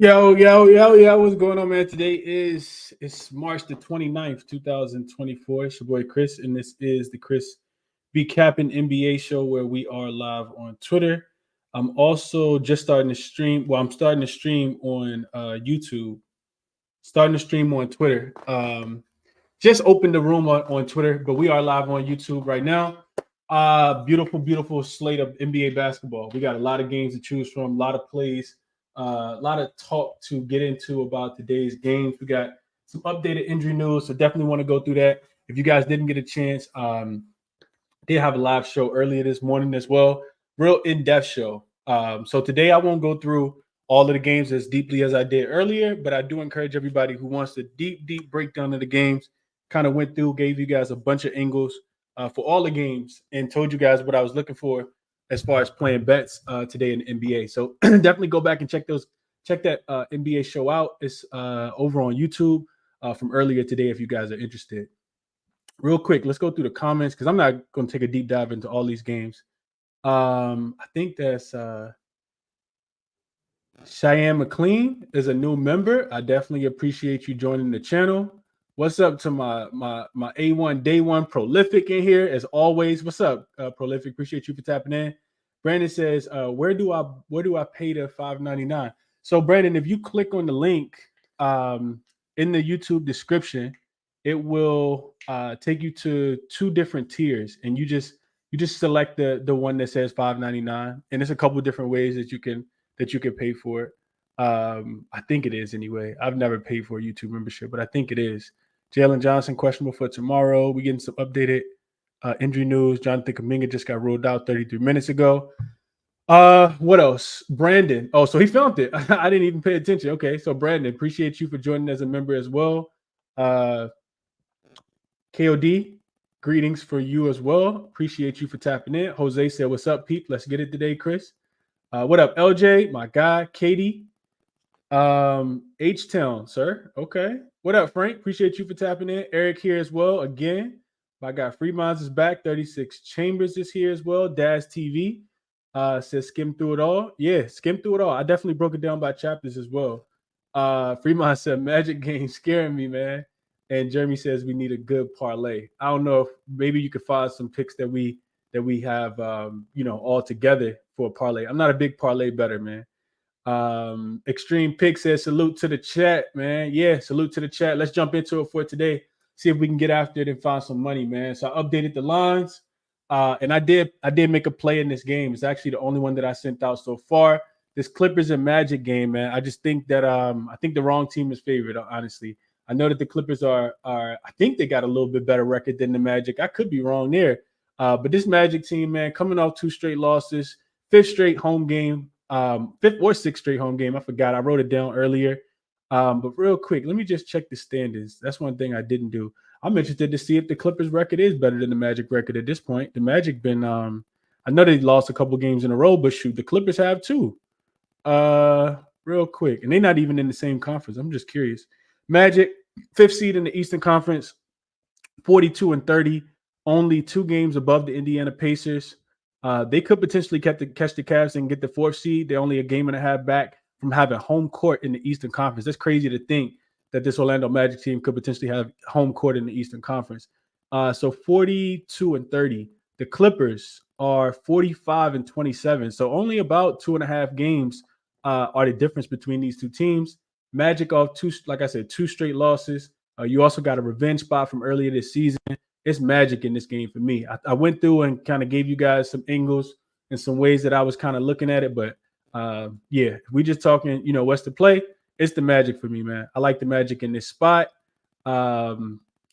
Yo. What's going on, man? Today it's March the 29th, 2024. It's your boy Chris, and this is the ChrisBeCappinn NBA show where we are live on Twitter. I'm also just starting to stream. Well, I'm starting to stream on YouTube, starting to stream on Twitter. Just opened the room on Twitter, but we are live on YouTube right now. Beautiful slate of NBA basketball. We got a lot of games to choose from, a lot of plays. A lot of talk to get into about today's games. We got some updated injury news, so definitely want to go through that. If you guys didn't get a chance, did have a live show earlier this morning as well. Real in-depth show. So today I won't go through all of the games as deeply as I did earlier, but I do encourage everybody who wants the deep breakdown of the games. Kind of went through, gave you guys a bunch of angles for all the games, and told you guys what I was looking for as far as playing bets today in the NBA. So definitely go back and check that NBA show out. It's over on YouTube from earlier today if you guys are interested. Real quick, let's go through the comments because I'm not going to take a deep dive into all these games. I think that's Cheyenne McLean is a new member. I definitely appreciate you joining the channel. What's up to my A1 Day One Prolific in here as always? What's up, Prolific? Appreciate you for tapping in. Brandon says, "Where do I pay the $5.99?" So, Brandon, if you click on the link in the YouTube description, it will take you to two different tiers, and you just select the one that says $5.99, and there's a couple different ways that you can pay for it. I think it is anyway. I've never paid for a YouTube membership, but I think it is. Jalen Johnson questionable for tomorrow. We getting some updated injury news. Jonathan Kuminga just got ruled out 33 minutes ago. What else? Brandon. Oh, so he filmed it. I didn't even pay attention. Okay, so Brandon, appreciate you for joining as a member as well. KOD, greetings for you as well. Appreciate you for tapping in. Jose said, "What's up, Pete? Let's get it today, Chris." What up, LJ? My guy, Katie. H-Town, sir. Okay. What up, Frank? Appreciate you for tapping in. Eric here as well. Again, my guy Freemon's is back. 36 Chambers is here as well. Daz TV says skim through it all. Yeah, skim through it all. I definitely broke it down by chapters as well. Fremont said Magic game scaring me, man. And Jeremy says we need a good parlay. I don't know if maybe you could find some picks that we have all together for a parlay. I'm not a big parlay bettor, man. Extreme Pick says salute to the chat, man. Yeah, salute to the chat. Let's jump into it for today. See if we can get after it and find some money, man. So I updated the lines, and I did make a play in this game. It's actually the only one that I sent out so far. This Clippers and Magic game, man. I just think that I think the wrong team is favored. Honestly, I know that the Clippers are I think they got a little bit better record than the Magic. I could be wrong there, but this Magic team, man, coming off 2 straight losses, 5th straight home game. 5th or 6th straight home game. I forgot. I wrote it down earlier. But real quick, let me just check the standings. That's one thing I didn't do. I'm interested to see if the Clippers record is better than the Magic record at this point. The Magic been I know they lost a couple games in a row, but shoot, the Clippers have too. Real quick. And they're not even in the same conference. I'm just curious. Magic, 5th seed in the Eastern Conference, 42-30, only 2 games above the Indiana Pacers. They could potentially catch the Cavs and get the 4th seed. They're only a game and a half back from having home court in the Eastern Conference. That's crazy to think that this Orlando Magic team could potentially have home court in the Eastern Conference. So 42-30. The Clippers are 45-27. So only about 2.5 games are the difference between these two teams. Magic off 2 straight losses. You also got a revenge spot from earlier this season. It's Magic in this game for me. I went through and kind of gave you guys some angles and some ways that I was kind of looking at it. But, if we just talking, what's the play, it's the Magic for me, man. I like the Magic in this spot.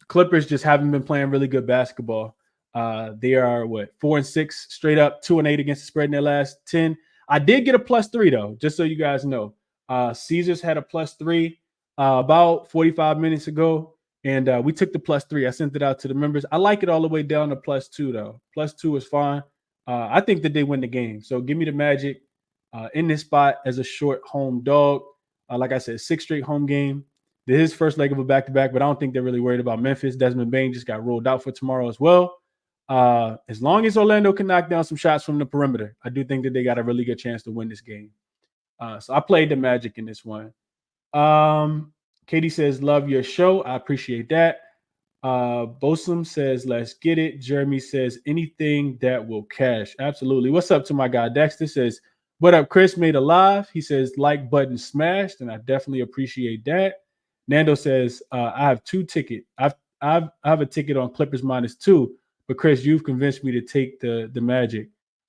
Clippers just haven't been playing really good basketball. They are, 4-6 straight up, 2-8 against the spread in their last 10. I did get a +3, though, just so you guys know. Caesars had a +3 about 45 minutes ago. And we took the +3. I sent it out to the members. I like it all the way down to +2, though. +2 is fine. I think that they win the game. So give me the Magic in this spot as a short home dog. Like I said, 6th straight home game. This is first leg of a back-to-back, but I don't think they're really worried about Memphis. Desmond Bane just got ruled out for tomorrow as well. As long as Orlando can knock down some shots from the perimeter, I do think that they got a really good chance to win this game. So I played the Magic in this one. Katie says, love your show. I appreciate that. Bosom says, let's get it. Jeremy says, anything that will cash. Absolutely. What's up to my guy? Dexter says, what up, Chris? Made alive. He says, like button smashed, and I definitely appreciate that. Nando says, I have two tickets. I have a ticket on Clippers -2, but Chris, you've convinced me to take the Magic.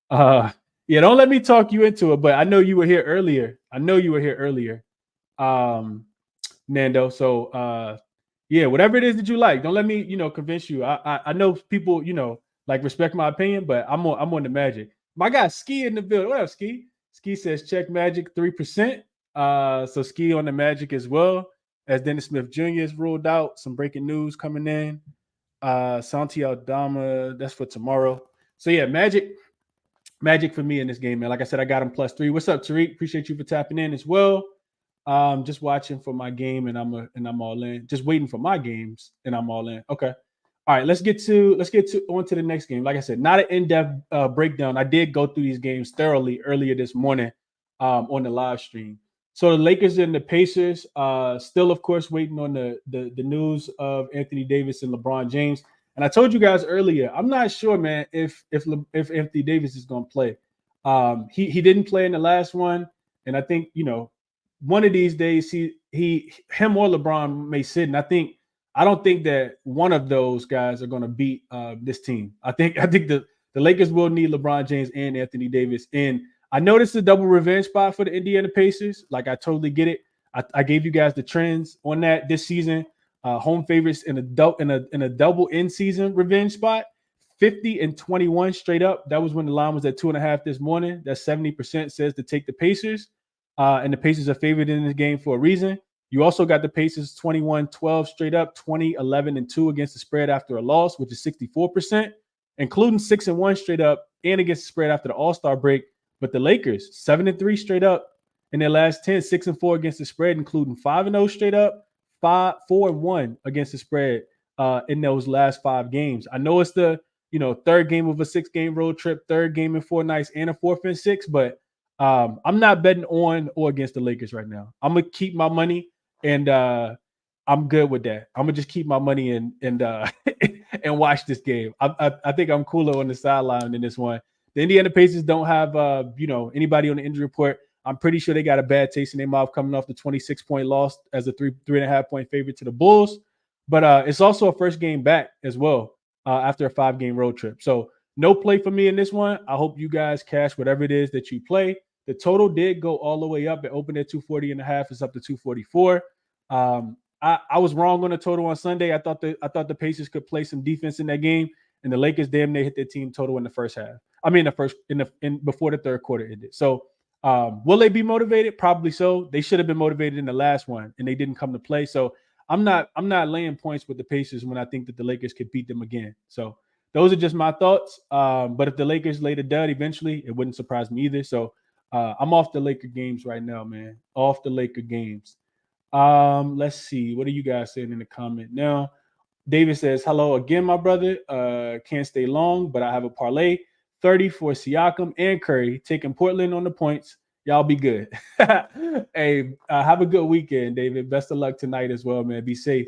Yeah, don't let me talk you into it, but I know you were here earlier. Nando. So yeah, whatever it is that you like, don't let me, convince you. I know people, like respect my opinion, but I'm on the Magic. My guy Ski in the building. What up, Ski? Ski says check Magic 3%. So Ski on the Magic as well. As Dennis Smith Jr. is ruled out. Some breaking news coming in. Santi Aldama, that's for tomorrow. So yeah, Magic for me in this game, man. Like I said, I got him +3. What's up, Tariq? Appreciate you for tapping in as well. Just watching for my game, and I'm all in. Just waiting for my games, and I'm all in. Okay. All right, let's get on to the next game. Like I said, not an in-depth breakdown. I did go through these games thoroughly earlier this morning on the live stream. So the Lakers and the Pacers, still, of course, waiting on the news of Anthony Davis and LeBron James. And I told you guys earlier, I'm not sure, man, if Anthony Davis is going to play. He didn't play in the last one, and I think one of these days him or LeBron may sit, and I don't think that one of those guys are going to beat this team. I think the Lakers will need LeBron James and Anthony Davis. And I noticed a double revenge spot for the Indiana Pacers. Like, I totally get it. I gave you guys the trends on that this season. Home favorites in a double in season revenge spot. 50 and 21 straight up. That was when the line was at 2.5 this morning. That 70% says to take the Pacers. And the Pacers are favored in this game for a reason. You also got the Pacers 21-12 straight up, 20-11-2 against the spread after a loss, which is 64%, including 6-1 straight up and against the spread after the All-Star break. But the Lakers, 7-3 straight up in their last 10, 6-4 against the spread, including 5-0 straight up, 4-1 against the spread in those last 5 games. I know it's the third game of a 6-game road trip, third game in 4 nights, and a fourth and 6, but I'm not betting on or against the Lakers right now. I'm gonna keep my money, and I'm good with that. I'm gonna just keep my money and and watch this game. I think I'm cooler on the sideline in this one. The Indiana Pacers don't have anybody on the injury report. I'm pretty sure they got a bad taste in their mouth coming off the 26-point loss as a 3.5 point favorite to the Bulls. But it's also a first game back as well after a 5-game road trip. So no play for me in this one. I hope you guys cash whatever it is that you play. The total did go all the way up. It opened at 240.5. It's up to 244. I was wrong on the total on Sunday. I thought the Pacers could play some defense in that game, and the Lakers damn near hit their team total in the first half. I mean, before the third quarter ended. So will they be motivated? Probably so. They should have been motivated in the last one, and they didn't come to play. So I'm not laying points with the Pacers when I think that the Lakers could beat them again. So those are just my thoughts. But if the Lakers lay the dud eventually, it wouldn't surprise me either. So I'm off the Laker games right now, man. Off the Laker games. Let's see. What are you guys saying in the comment now? David says, hello again, my brother. Can't stay long, but I have a parlay. 30 for Siakam and Curry, taking Portland on the points. Y'all be good. Hey, have a good weekend, David. Best of luck tonight as well, man. Be safe.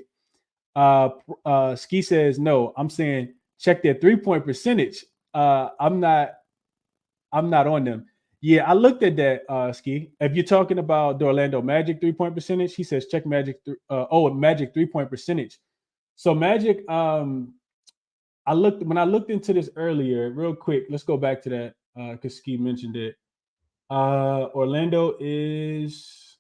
Ski says, no, I'm saying check their 3-point percentage. I'm not on them. Yeah, I looked at that, Ski. If you're talking about the Orlando Magic 3-point percentage, he says check Magic. Magic 3-point percentage. So Magic, I looked into this earlier, real quick. Let's go back to that because Ski mentioned it. Orlando is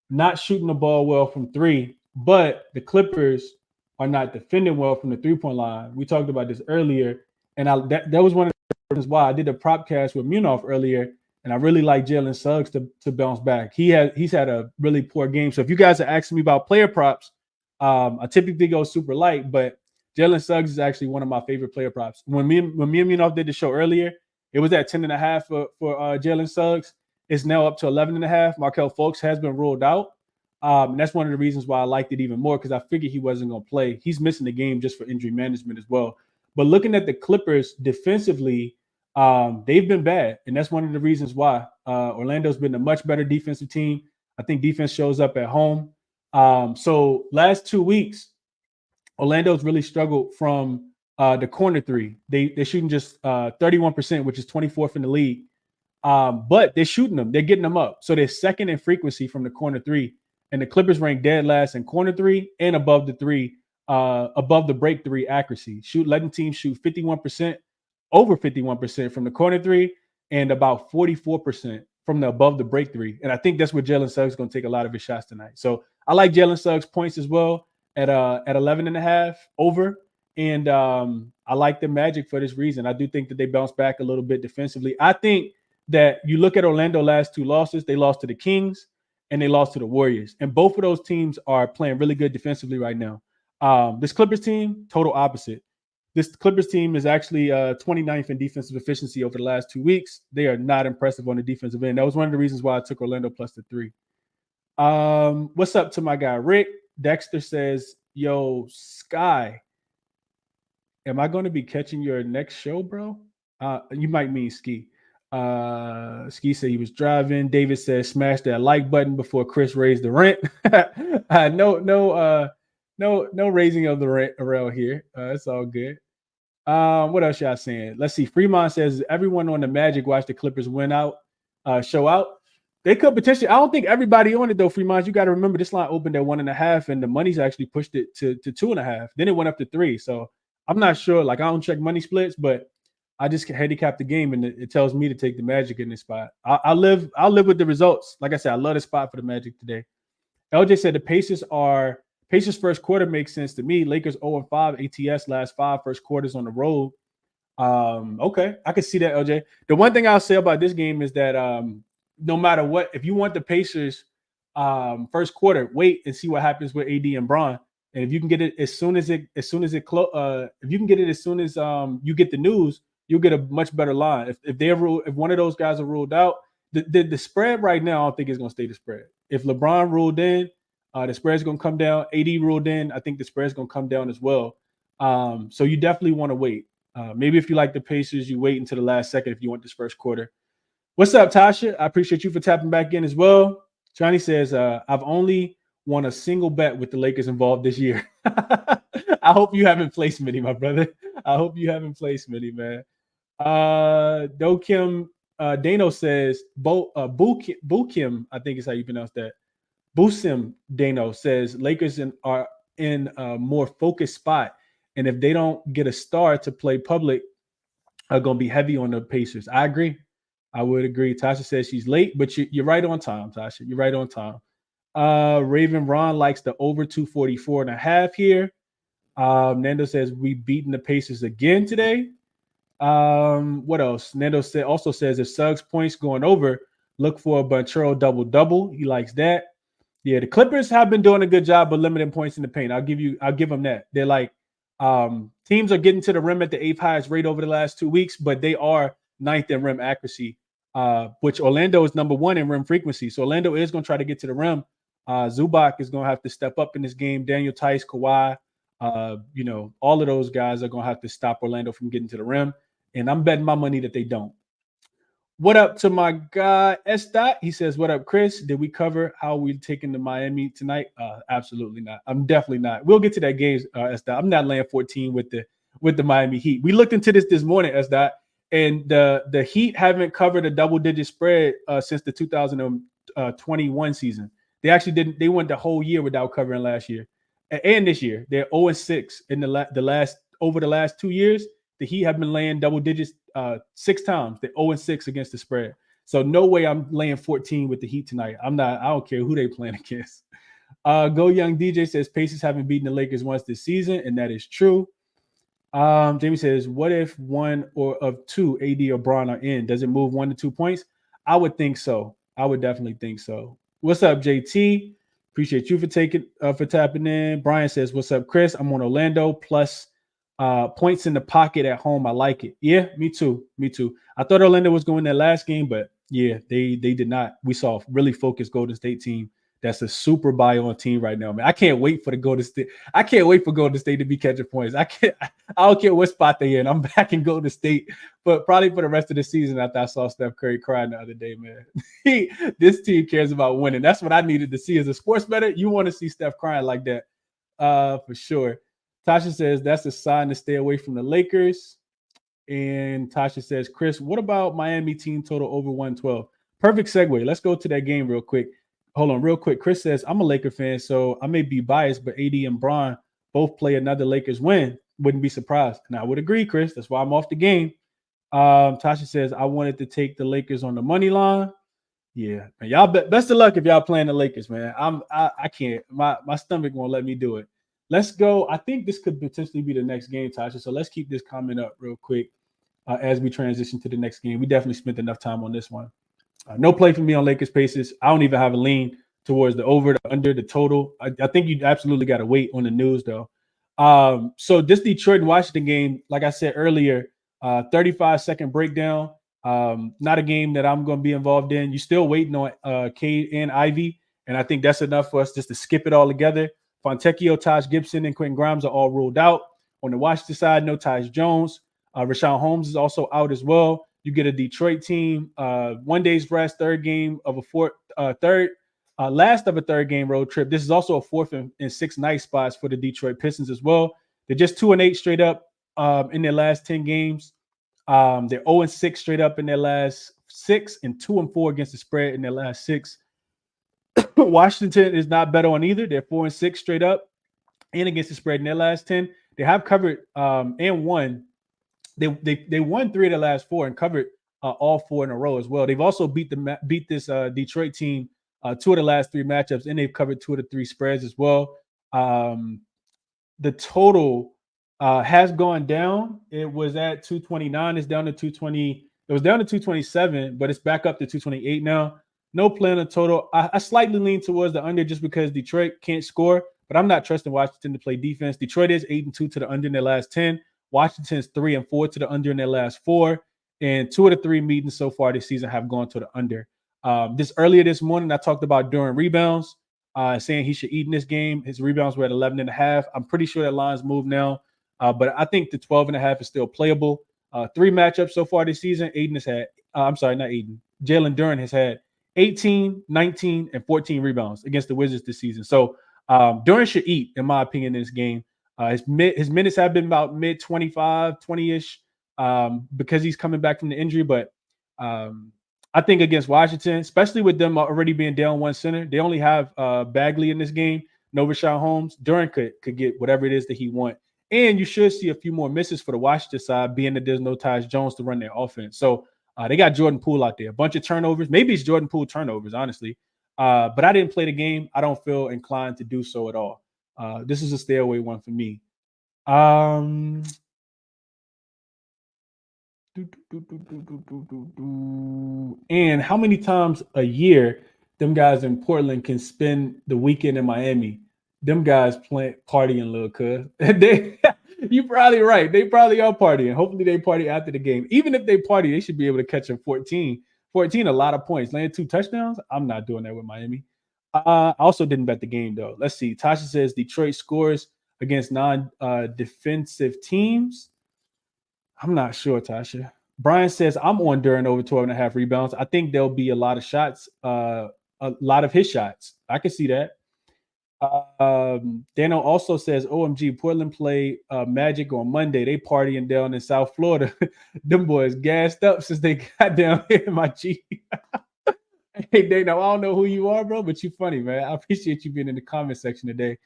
not shooting the ball well from 3, but the Clippers are not defending well from the 3-point line. We talked about this earlier, and that was one of the reasons why I did a prop cast with Munaf earlier, and I really like Jalen Suggs to bounce back. He's had a really poor game. So if you guys are asking me about player props, I typically go super light, but Jalen Suggs is actually one of my favorite player props. When me and Munaf did the show earlier, it was at 10.5 for Jalen Suggs. It's now up to 11.5. Markelle Fultz has been ruled out. And that's one of the reasons why I liked it even more, because I figured he wasn't going to play. He's missing the game just for injury management as well. But looking at the Clippers defensively, they've been bad. And that's one of the reasons why. Orlando's been a much better defensive team. I think defense shows up at home. So last 2 weeks, Orlando's really struggled from the corner three. They're shooting just 31%, which is 24th in the league. But they're shooting them. They're getting them up. So they're second in frequency from the corner three. And the Clippers rank dead last in corner three and above the three, above the break three accuracy. Letting teams shoot 51%, over 51% from the corner three, and about 44% from the above the break three. And I think that's where Jalen Suggs is going to take a lot of his shots tonight. So I like Jalen Suggs' points as well at 11.5 over. And I like the Magic for this reason. I do think that they bounce back a little bit defensively. I think that you look at Orlando last 2 losses, they lost to the Kings and they lost to the Warriors. And both of those teams are playing really good defensively right now. This Clippers team, total opposite. This Clippers team is actually 29th in defensive efficiency over the last 2 weeks. They are not impressive on the defensive end. That was one of the reasons why I took Orlando plus the 3. What's up to my guy, Rick? Dexter says, yo, Sky, am I going to be catching your next show, bro? You might mean Ski. Ski said he was driving. David says smash that like button before Chris raised the rent. No raising of the rent around here. It's all good. What else y'all saying? Let's see. Fremont says everyone on the Magic watched the Clippers win out, show out. They could potentially. I don't think everybody on it though. Fremont, you got to remember this line opened at 1.5, and the money's actually pushed it to 2.5. Then it went up to 3. So I'm not sure. Like I don't check money splits, but I just handicap the game, and it tells me to take the Magic in this spot. I'll live with the results. Like I said, I love the spot for the Magic today. LJ said the Pacers first quarter makes sense to me. Lakers 0-5 ATS last 5 first quarters on the road. Okay, I can see that, LJ. The one thing I'll say about this game is that no matter what, if you want the Pacers first quarter, wait and see what happens with AD and Bron. And if you can get it as soon as you get the news, you'll get a much better line. If one of those guys are ruled out, the spread right now, I don't think is going to stay the spread. If LeBron ruled in, the spread's going to come down. AD ruled in, I think the spread's going to come down as well. So you definitely want to wait. Maybe if you like the Pacers, you wait until the last second if you want this first quarter. What's up, Tasha? I appreciate you for tapping back in as well. Johnny says, I've only won a single bet with the Lakers involved this year. I hope you haven't placed many, my brother. I hope you haven't placed many, man. Dokim Dano says, Bukim, I think is how you pronounce that. Busim Dano says Lakers are in a more focused spot. And if they don't get a star to play public, are going to be heavy on the Pacers. I agree. I would agree. Tasha says she's late, but you're right on time, Tasha. You're right on time. Raven Ron likes the over 244.5 here. Nando says we've beaten the Pacers again today. What else? Nando also says if Suggs points going over, look for a Banchero double-double. He likes that. Yeah, the Clippers have been doing a good job of limiting points in the paint. I'll give them that. They're like teams are getting to the rim at the 8th highest rate over the last 2 weeks, but they are 9th in rim accuracy, which Orlando is number 1 in rim frequency. So Orlando is going to try to get to the rim. Zubac is going to have to step up in this game. Daniel Tice, Kawhi, all of those guys are going to have to stop Orlando from getting to the rim. And I'm betting my money that they don't. What up to my guy, S-Dot? He says, what up, Chris? Did we cover how we're taking to Miami tonight? Absolutely not. I'm definitely not. We'll get to that game, S-Dot. I'm not laying 14 with the Miami Heat. We looked into this morning, S-Dot, and the Heat haven't covered a double-digit spread since the 2021 season. They actually didn't. They went the whole year without covering last year. And this year, they're 0-6 in over the last 2 years. The Heat have been laying double digits 6 times. They're 0-6 against the spread. So no way I'm laying 14 with the Heat tonight. I don't care who they playing against. Go Young DJ says Pacers haven't beaten the Lakers once this season, and that is true. Jamie says, what if one or of two, AD or Bron, are in? Does it move 1 to 2 points? I would think so. I would definitely think so. What's up, JT? Appreciate you for tapping in. Brian says, what's up, Chris? I'm on Orlando plus points in the pocket at home. I like it. Yeah, me too. I thought Orlando was going that last game, but yeah, they did not. We saw a really focused Golden State team that's a super buy on team right now, man. I can't wait for the Golden State. I can't wait for Golden State to be catching points. I don't care what spot they in. I'm back in Golden State, but probably for the rest of the season after I saw Steph Curry crying the other day, man. This team cares about winning. That's what I needed to see as a sports bettor. You want to see Steph crying like that, for sure. Tasha says that's a sign to stay away from the Lakers. And Tasha says, Chris, what about Miami team total over 112? Perfect segue. Let's go to that game real quick. Hold on real quick. Chris says, I'm a Laker fan, so I may be biased, but AD and Bron both play another Lakers win. Wouldn't be surprised. And I would agree, Chris. That's why I'm off the game. Tasha says, I wanted to take the Lakers on the money line. Yeah, man, y'all best of luck if y'all playing the Lakers, man. I can't. My stomach won't let me do it. Let's go. I think this could potentially be the next game, Tasha. So let's keep this comment up real quick as we transition to the next game. We definitely spent enough time on this one. No play for me on Lakers Pacers. I don't even have a lean towards the over, the under, the total. I think you absolutely got to wait on the news, though. So this Detroit and Washington game, like I said earlier, 35-second breakdown. Not a game that I'm going to be involved in. You're still waiting on Cade and Ivy, and I think that's enough for us just to skip it all together. Fontecchio, Taj Gibson, and Quentin Grimes are all ruled out. On the Washington side, no Tyus Jones. Rashawn Holmes is also out as well. You get a Detroit team, 1 day's rest, last of a third game road trip. This is also a 4th and 6th night spots for the Detroit Pistons as well. They're just 2-8 straight up in their last 10 games. They're 0-6 straight up in their last 6 and 2-4 against the spread in their last 6. Washington is not better on either. They're 4-6 straight up and against the spread in their last 10. They have covered and won. They won 3 of the last 4 and covered all 4 in a row as well. They've also beat this Detroit team 2 of the last 3 matchups, and they've covered 2 of the 3 spreads as well. The total has gone down. It was at 229. It's down to 220. It was down to 227, but it's back up to 228 now. No play on the total. I slightly lean towards the under just because Detroit can't score, but I'm not trusting Washington to play defense. Detroit is 8-2 to the under in their last 10. Washington's 3-4 to the under in their last 4, and 2 of the 3 meetings so far this season have gone to the under. Earlier this morning, I talked about Durant rebounds, saying he should eat in this game. His rebounds were at 11.5. I'm pretty sure that line's moved now, but I think the 12.5 is still playable. 3 matchups so far this season. Jalen Duren has had 18, 19, and 14 rebounds against the Wizards this season. So Duren should eat, in my opinion, in this game. His minutes have been about mid 25, 20-ish because he's coming back from the injury. But I think against Washington, especially with them already being down 1 center, they only have Bagley in this game, no Rashawn Holmes. Duren could get whatever it is that he wants. And you should see a few more misses for the Washington side, being that there's no Tyus Jones to run their offense. So they got Jordan Poole out there. A bunch of turnovers. Maybe it's Jordan Poole turnovers, honestly. But I didn't play the game. I don't feel inclined to do so at all. This is a stay away one for me. And how many times a year them guys in Portland can spend the weekend in Miami? Them guys partying, little cuz. You're probably right. They probably are partying. Hopefully they party after the game. Even if they party, they should be able to catch them 14. 14, a lot of points. Laying 2 touchdowns? I'm not doing that with Miami. I also didn't bet the game, though. Let's see. Tasha says Detroit scores against non-defensive teams. I'm not sure, Tasha. Brian says I'm on Duren over 12.5 rebounds. I think there'll be a lot of shots, a lot of his shots. I can see that. Dano also says, OMG, Portland play Magic on Monday. They partying down in South Florida. Them boys gassed up since they got down here in my G. Hey, Dano, I don't know who you are, bro, but you funny, man. I appreciate you being in the comment section today.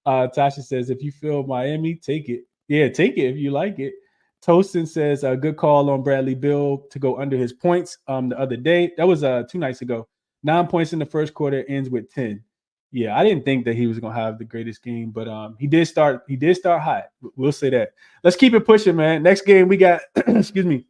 Tasha says, if you feel Miami, take it. Yeah, take it if you like it. Toastin says, a good call on Bradley Beal to go under his points the other day. That was 2 nights ago. 9 points in the first quarter, ends with 10. Yeah, I didn't think that he was gonna have the greatest game, but he did start hot. We'll say that. Let's keep it pushing, man. Next game we got, excuse me,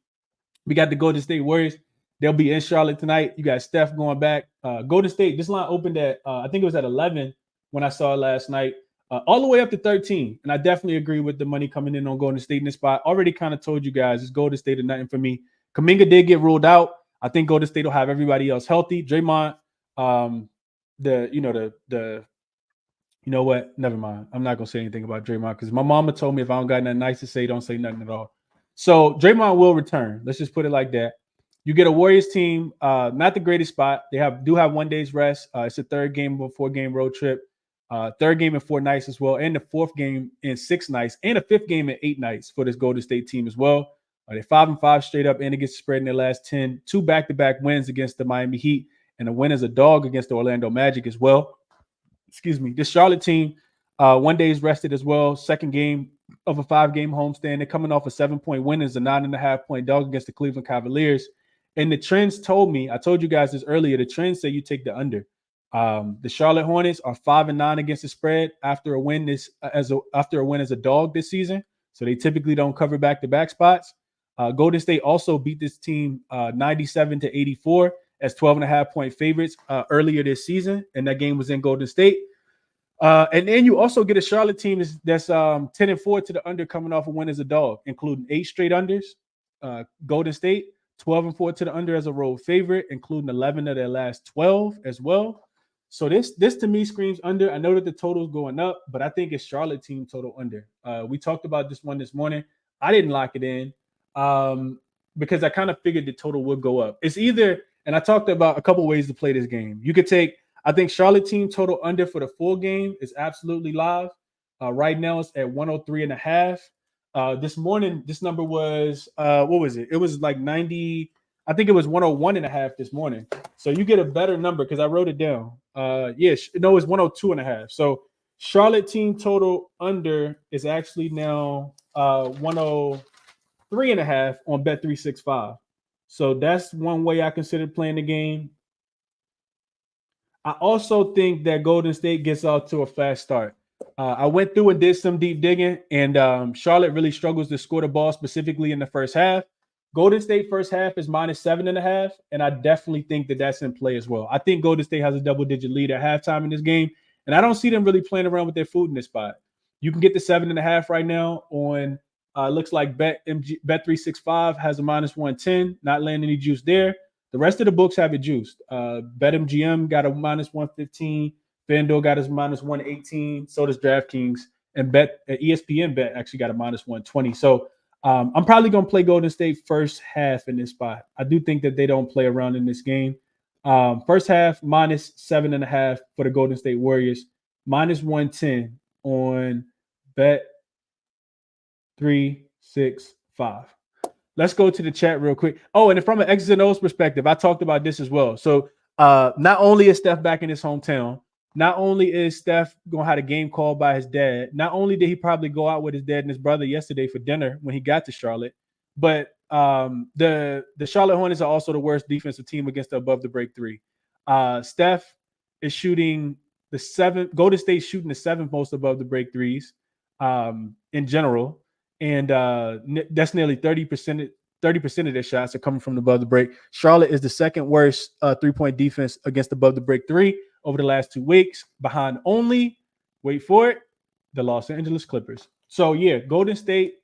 we got the Golden State Warriors. They'll be in Charlotte tonight. You got Steph going back. Golden State, this line opened at I think it was at 11 when I saw it last night, all the way up to 13. And I definitely agree with the money coming in on Golden State in this spot. Already kind of told you guys it's Golden State or nothing for me. Kuminga did get ruled out. I think Golden State will have everybody else healthy. Draymond you know what? Never mind. I'm not gonna say anything about Draymond because my mama told me if I don't got nothing nice to say, don't say nothing at all. So Draymond will return. Let's just put it like that. You get a Warriors team, not the greatest spot. They do have 1 day's rest. It's a third game of a 4-game road trip. Third game in 4 nights as well, and the fourth game in 6 nights, and a fifth game in 8 nights for this Golden State team as well. They're 5-5 straight up, and against the spread in their last 10. 2 back-to-back wins against the Miami Heat, and a win as a dog against the Orlando Magic as well. Excuse me. This Charlotte team, 1 day is rested as well. Second game of a 5-game homestand. They're coming off a 7-point win as a 9.5-point dog against the Cleveland Cavaliers. And the trends told me, I told you guys this earlier, the trends say you take the under. The Charlotte Hornets are 5-9 against the spread after a win as a dog this season. So they typically don't cover back-to-back spots. Golden State also beat this team 97-84 as 12.5-point favorites earlier this season, and that game was in Golden State. And then you also get a Charlotte team that's 10-4 to the under, coming off a win as a dog, including 8 straight unders. Golden State 12-4 to the under as a road favorite, including 11 of their last 12 as well. So this to me screams under. I know that the total's going up, but I think it's Charlotte team total under. We talked about this one this morning. I didn't lock it in because I kind of figured the total would go up. It's either, and I talked about a couple ways to play this game. You could take, I think Charlotte team total under for the full game is absolutely live. Right now it's at 103.5. This morning, this number was, what was it? It was like 90. I think it was 101.5 this morning. So you get a better number because I wrote it down. It's 102.5. So Charlotte team total under is actually now 103.5 on Bet365. So that's one way I considered playing the game. I also think that Golden State gets off to a fast start. I went through and did some deep digging, and Charlotte really struggles to score the ball, specifically in the first half. Golden State first half is -7.5, and I definitely think that that's in play as well. I think Golden State has a double-digit lead at halftime in this game, and I don't see them really playing around with their food in this spot. You can get the 7.5 right now on looks like Bet365 has a -110, not landing any juice there. The rest of the books have it juiced. BetMGM got a -115. FanDuel got his -118. So does DraftKings, and ESPN Bet actually got a -120. So I'm probably going to play Golden State first half in this spot. I do think that they don't play around in this game. First half -7.5 for the Golden State Warriors, -110 on Bet365. Let's go to the chat real quick. Oh, and from an X's and O's perspective, I talked about this as well. So not only is Steph back in his hometown, not only is Steph going to have a game called by his dad, not only did he probably go out with his dad and his brother yesterday for dinner when he got to Charlotte, but the Charlotte Hornets are also the worst defensive team against the above the break three. Steph is shooting the 7th. Golden State shooting the 7th most above the break threes in general. And that's nearly 30% of their shots are coming from above the break. Charlotte is the second worst 3-point defense against above the break three over the last 2 weeks, behind only, wait for it, the Los Angeles Clippers. So yeah, Golden State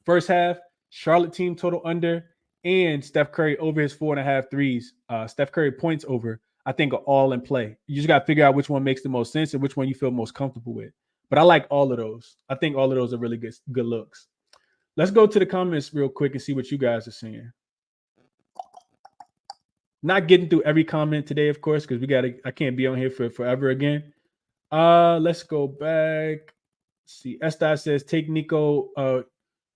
first half, Charlotte team total under, and Steph Curry over his 4.5 threes. Steph Curry points over, I think, are all in play. You just got to figure out which one makes the most sense and which one you feel most comfortable with. But I like all of those. I think all of those are really good looks. Let's go to the comments real quick and see what you guys are saying. Not getting through every comment today, of course, because I can't be on here for forever again. Let's go back. Let's see. Estai says, take Nico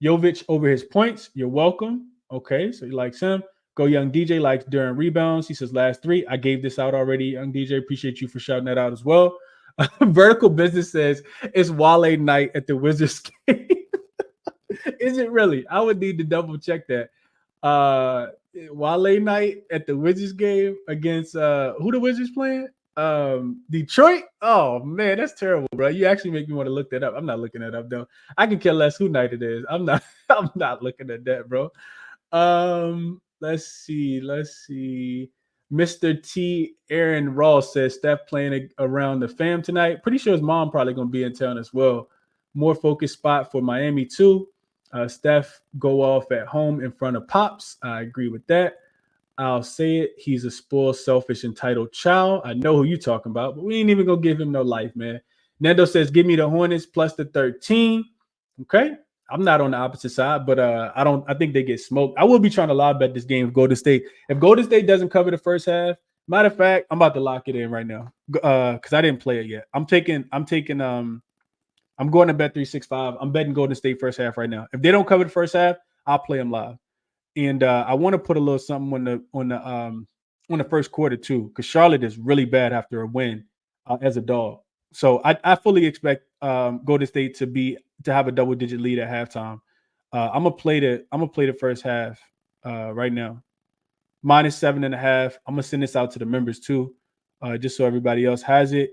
Jovic over his points. You're welcome. Okay, so he likes him. Go Young DJ likes during rebounds. He says last 3. I gave this out already, Young DJ. Appreciate you for shouting that out as well. Vertical Business says it's Wale night at the Wizards game. Is it really? I would need to double check that. Wale night at the Wizards game against who the Wizards playing? Detroit. Oh man, that's terrible, bro. You actually make me want to look that up. I'm not looking that up though. I can care less who night it is. I'm not looking at that, bro. Let's see. Mr. T. Aaron Ross says Steph playing around the fam tonight. Pretty sure his mom probably going to be in town as well. More focused spot for Miami too. Steph go off at home in front of Pops. I agree with that. I'll say it. He's a spoiled, selfish, entitled child. I know who you talking about, but we ain't even gonna give him no life, man. Nando says, give me the Hornets plus the 13. Okay. I'm not on the opposite side, but I think they get smoked. I will be trying to live bet this game with Golden State. If Golden State doesn't cover the first half, matter of fact, I'm about to lock it in right now. Because I didn't play it yet. I'm going to bet 365. I'm betting Golden State first half right now. If they don't cover the first half, I'll play them live. And I want to put a little something on the first quarter too, because Charlotte is really bad after a win as a dog. So I fully expect Golden State to have a double digit lead at halftime. I'm gonna play the first half right now. -7.5. I'm gonna send this out to the members too, just so everybody else has it.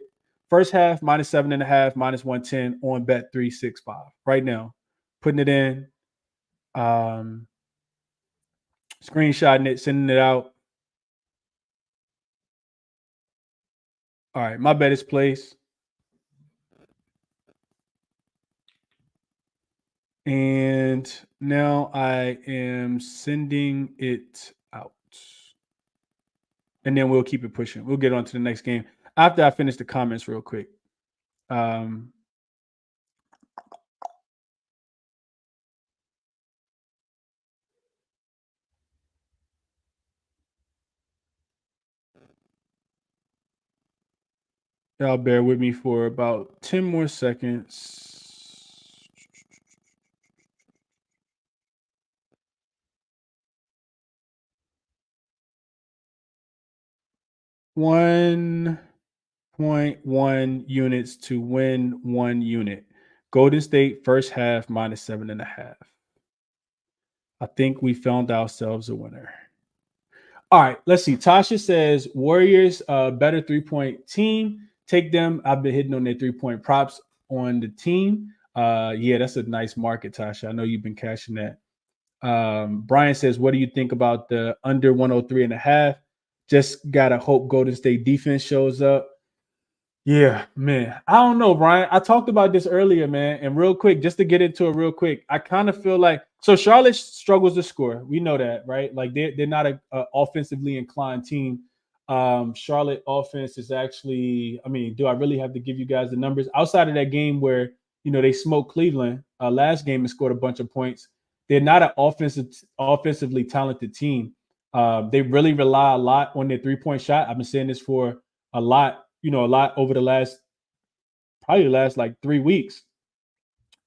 First half -7.5, -110 on bet 365 right now. Putting it in. Screenshotting it, sending it out. All right, my bet is placed. And now I am sending it out. And then we'll keep it pushing. We'll get on to the next game after I finish the comments real quick. Y'all bear with me for about 10 more seconds. .1 units to win 1 unit. Golden State first half -7.5. I think we found ourselves a winner. All right, let's see. Tasha says Warriors better 3-point team. Take them. I've been hitting on their 3-point props on the team. Yeah, that's a nice market, Tasha. I know you've been cashing that. Brian says, what do you think about the under 103.5? Just gotta hope Golden State defense shows up. Yeah, man. I don't know, Brian. I talked about this earlier, man. And real quick, just to get into it real quick, I kind of feel like Charlotte struggles to score. We know that, right? Like they're not a offensively inclined team. Charlotte offense is actually, I mean, do I really have to give you guys the numbers? Outside of that game where, they smoked Cleveland last game and scored a bunch of points, they're not an offensively talented team. They really rely a lot on their 3-point shot. I've been saying this for a lot over the last like 3 weeks.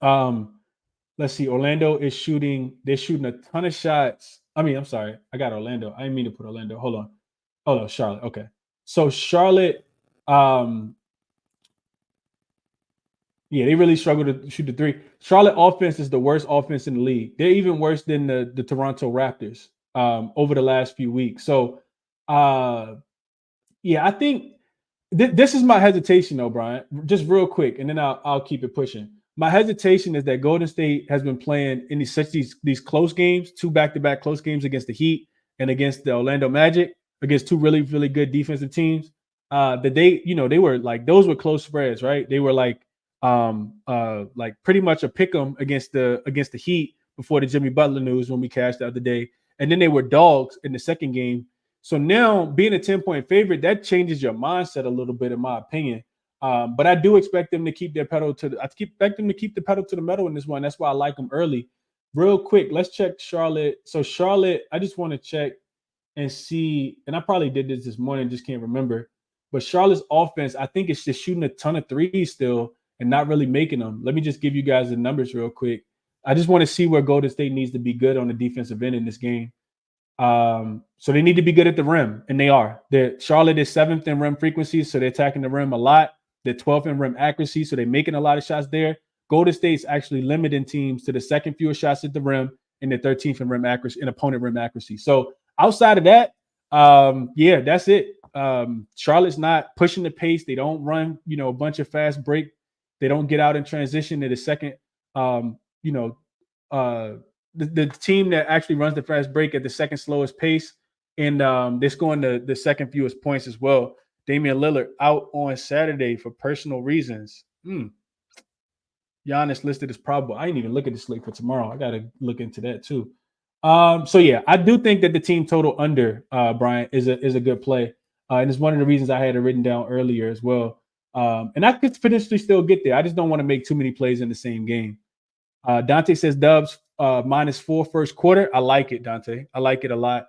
Let's see. Orlando is shooting. They're shooting a ton of shots. I mean, I'm sorry. I got Orlando. I didn't mean to put Orlando. Hold on. Charlotte. Okay. So Charlotte, yeah, they really struggle to shoot the three. Charlotte offense is the worst offense in the league. They're even worse than the Toronto Raptors over the last few weeks. So, yeah, I think this is my hesitation, though, Brian. Just real quick, and then I'll keep it pushing. My hesitation is that Golden State has been playing in these close games, 2 back-to-back close games against the Heat and against the Orlando Magic, against 2 really, really good defensive teams. That they were like, those were close spreads, right? They were like pretty much a pick 'em against the Heat before the Jimmy Butler news when we cashed the other day, and then they were dogs in the second game. So now being a 10-point favorite, that changes your mindset a little bit, in my opinion. But I do expect them to keep their pedal to the. I expect them to keep the pedal to the metal in this one. That's why I like them early. Real quick, let's check Charlotte. So Charlotte, I just want to check and see. And I probably did this morning, just can't remember. But Charlotte's offense, I think it's just shooting a ton of threes still and not really making them. Let me just give you guys the numbers real quick. I just want to see where Golden State needs to be good on the defensive end in this game. So they need to be good at the rim, and they are. Charlotte is 7th in rim frequency, so they're attacking the rim a lot. They're 12th in rim accuracy, so they're making a lot of shots there. Golden State's actually limiting teams to the second fewest shots at the rim and the 13th in rim accuracy, in opponent rim accuracy. So outside of that, yeah, that's it. Charlotte's not pushing the pace. They don't run, a bunch of fast break. They don't get out in transition to the second, the team that actually runs the fast break at the second slowest pace, and they're scoring the second fewest points as well. Damian Lillard out on Saturday for personal reasons. Giannis listed as probable. I didn't even look at the slate for tomorrow. I got to look into that too. So yeah, I do think that the team total under Brian is a good play, and it's one of the reasons I had it written down earlier as well. And I could potentially still get there. I just don't want to make too many plays in the same game. Dante says Dubs -4 first quarter. I like it, Dante. I like it a lot.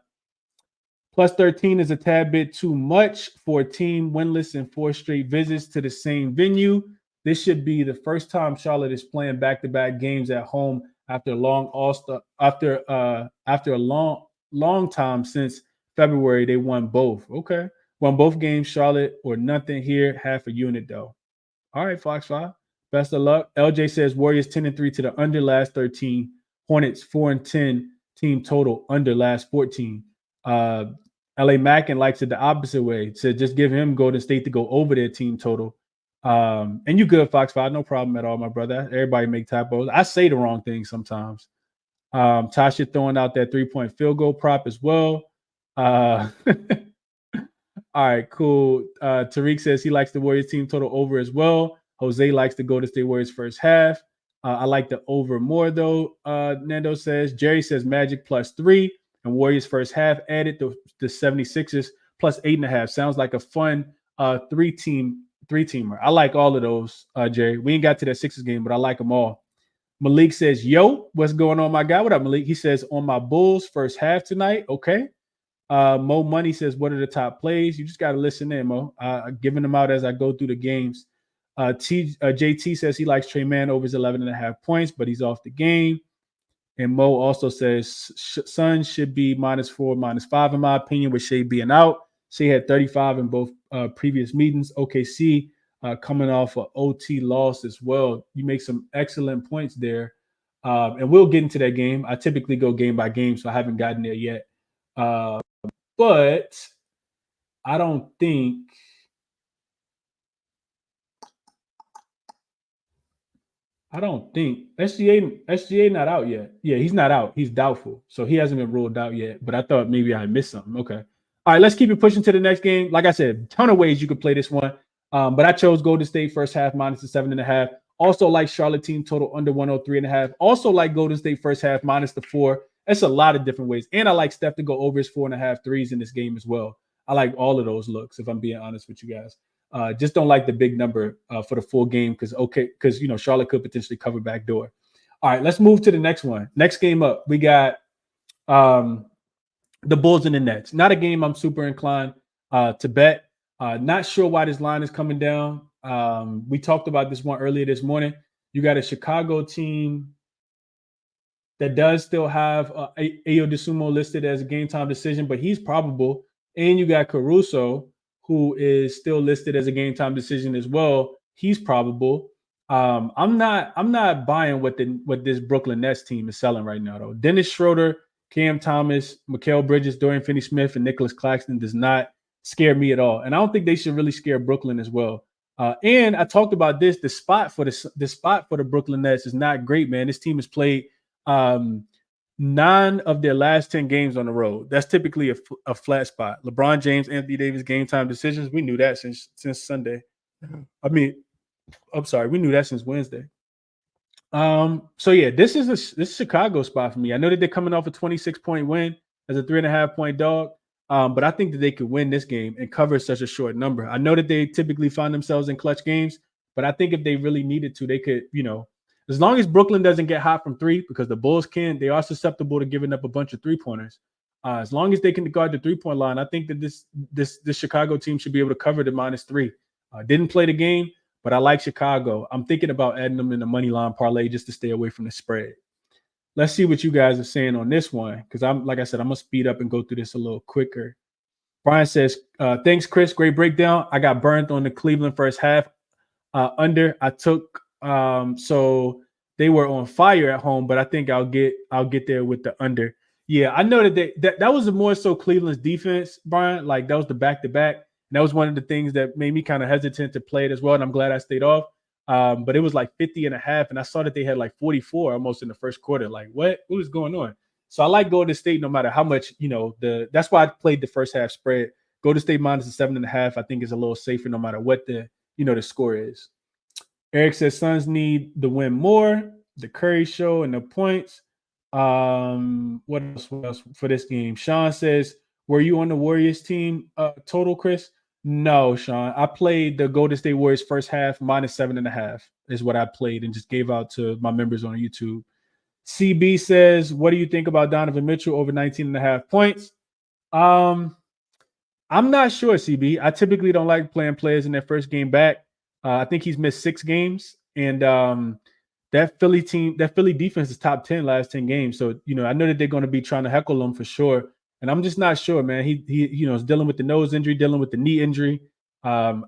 Plus 13 is a tad bit too much for a team winless in 4 straight visits to the same venue. This should be the first time Charlotte is playing back-to-back games at home after a long all-star after a long time since February. They won both. Okay. Won both games, Charlotte or nothing here, half a unit though. All right, Fox 5. Best of luck. LJ says Warriors 10-3 to the under last 13. Hornets 4-10 team total under last 14. LA Mackin likes it the opposite way. Said just give him Golden State to go over their team total. And you good, Fox 5. No problem at all, my brother. Everybody make typos. I say the wrong thing sometimes. Tasha throwing out that 3-point field goal prop as well. All right, cool. Tariq says he likes the Warriors team total over as well. Jose likes the Golden State Warriors first half. I like the over more though. Nando says. Jerry says Magic +3 and Warriors first half added the 76ers +8.5. Sounds like a fun three-teamer. I like all of those, Jerry. We ain't got to that Sixers game, but I like them all. Malik says, yo, what's going on, my guy? What up, Malik? He says, on my Bulls first half tonight. Okay. Mo Money says, what are the top plays? You just got to listen in, Mo. Giving them out as I go through the games. JT says he likes Trey Mann over his 11.5 points, but he's off the game. And Mo also says Suns should be -4, -5, in my opinion, with Shea being out. Shea had 35 in both previous meetings. OKC coming off an OT loss as well. You make some excellent points there. And we'll get into that game. I typically go game by game, so I haven't gotten there yet. But I don't think SGA not out yet. Yeah, he's not out. He's doubtful. So he hasn't been ruled out yet. But I thought maybe I missed something. Okay. All right, let's keep it pushing to the next game. Like I said, ton of ways you could play this one. But I chose Golden State first half -7.5. Also like Charlotte team total under 103.5. Also like Golden State first half -4. That's a lot of different ways. And I like Steph to go over his 4.5 threes in this game as well. I like all of those looks, if I'm being honest with you guys. Just don't like the big number for the full game because Charlotte could potentially cover back door. All right, let's move to the next one. Next game up, we got the Bulls and the Nets. Not a game I'm super inclined to bet. Not sure why this line is coming down. We talked about this one earlier this morning. You got a Chicago team that does still have Ayo DeSumo listed as a game time decision, but he's probable. And you got Caruso, who is still listed as a game time decision as well. He's probable. I'm not buying what this Brooklyn Nets team is selling right now, though. Dennis Schroeder, Cam Thomas, Mikal Bridges, Dorian Finney-Smith, and Nicholas Claxton does not scare me at all. And I don't think they should really scare Brooklyn as well. And I talked about this. The spot for the Brooklyn Nets is not great, man. This team has played 9 of their last 10 games on the road. That's typically a flat spot. LeBron James, Anthony Davis, game time decisions. We knew that since Sunday. I mean, I'm sorry, we knew that since Wednesday. So yeah, this is Chicago spot for me. I know that they're coming off a 26-point win as a 3.5-point dog. But I think that they could win this game and cover such a short number. I know that they typically find themselves in clutch games, but I think if they really needed to, they could, as long as Brooklyn doesn't get hot from 3, because the Bulls they are susceptible to giving up a bunch of 3-pointers. As long as they can guard the 3-point line, I think that this Chicago team should be able to cover the -3. Didn't play the game, but I like Chicago. I'm thinking about adding them in the money line parlay just to stay away from the spread. Let's see what you guys are saying on this one, because like I said, I'm gonna speed up and go through this a little quicker. Brian says, thanks, Chris. Great breakdown. I got burnt on the Cleveland first half under. I took so they were on fire at home, but I think I'll get there with the under. Yeah, I know that was more so Cleveland's defense, Brian. Like that was the back-to-back. And that was one of the things that made me kind of hesitant to play it as well. And I'm glad I stayed off. But it was like 50.5, and I saw that they had like 44 almost in the first quarter. Like, what was going on? So I like Golden State no matter how much, that's why I played the first half spread. Golden State -7.5, I think is a little safer no matter what the score is. Eric says Suns need the win more, the Curry show and the points. What else for this game? Sean says, were you on the Warriors team total, Chris? No, Sean. I played the Golden State Warriors first half -7.5 is what I played and just gave out to my members on YouTube. CB says, what do you think about Donovan Mitchell over 19.5 points? I'm not sure, CB. I typically don't like playing players in their first game back. I think he's missed 6 games, and that Philly defense is top 10 last 10 games. So I know that they're going to be trying to heckle him for sure, and I'm just not sure, man. He is dealing with the nose injury, dealing with the knee injury. I'm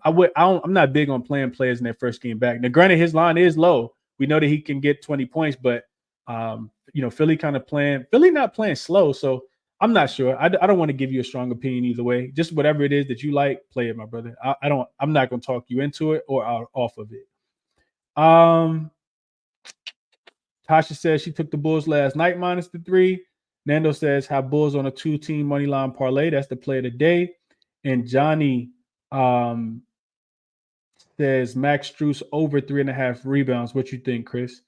not big on playing players in their first game back. Now, granted, his line is low. We know that he can get 20 points, but Philly not playing slow, so. I'm not sure. I don't want to give you a strong opinion either way. Just whatever it is that you like, play it, my brother. I'm not going to talk you into it or off of it. Tasha says she took the Bulls last night -3. Nando says have Bulls on a 2-team money line parlay. That's the play of the day. And Johnny says Max Strus over 3.5 rebounds. What you think, Chris?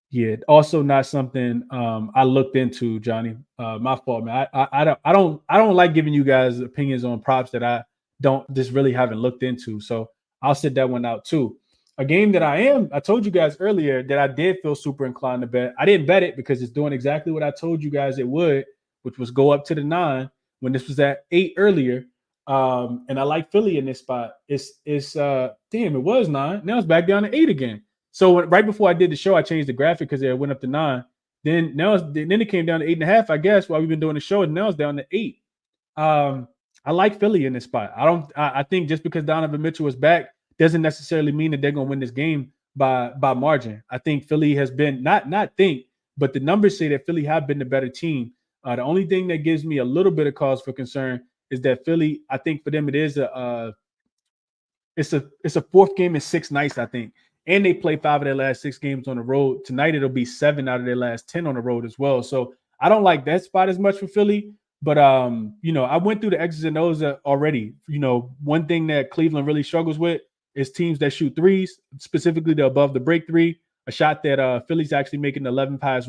Yeah, also not something I looked into, Johnny. My fault, man. I don't like giving you guys opinions on props that I haven't looked into. So I'll sit that one out too. A game that I told you guys earlier that I did feel super inclined to bet. I didn't bet it because it's doing exactly what I told you guys it would, which was go up to the 9 when this was at 8 earlier. And I like Philly in this spot. It was 9. Now it's back down to 8 again. So right before I did the show, I changed the graphic because it went up to 9. Then it came down to 8.5, I guess, while we've been doing the show, and now it's down to 8. I like Philly in this spot. I think just because Donovan Mitchell is back doesn't necessarily mean that they're going to win this game by margin. I think Philly has been but the numbers say that Philly have been the better team. The only thing that gives me a little bit of cause for concern is that Philly. I think for them it is it's a fourth game in 6 nights, I think. And they play 5 of their last 6 games on the road. Tonight, it'll be 7 out of their last 10 on the road as well. So I don't like that spot as much for Philly. But, I went through the X's and O's already. One thing that Cleveland really struggles with is teams that shoot threes, specifically the above the break three, a shot that Philly's actually making the 11th highest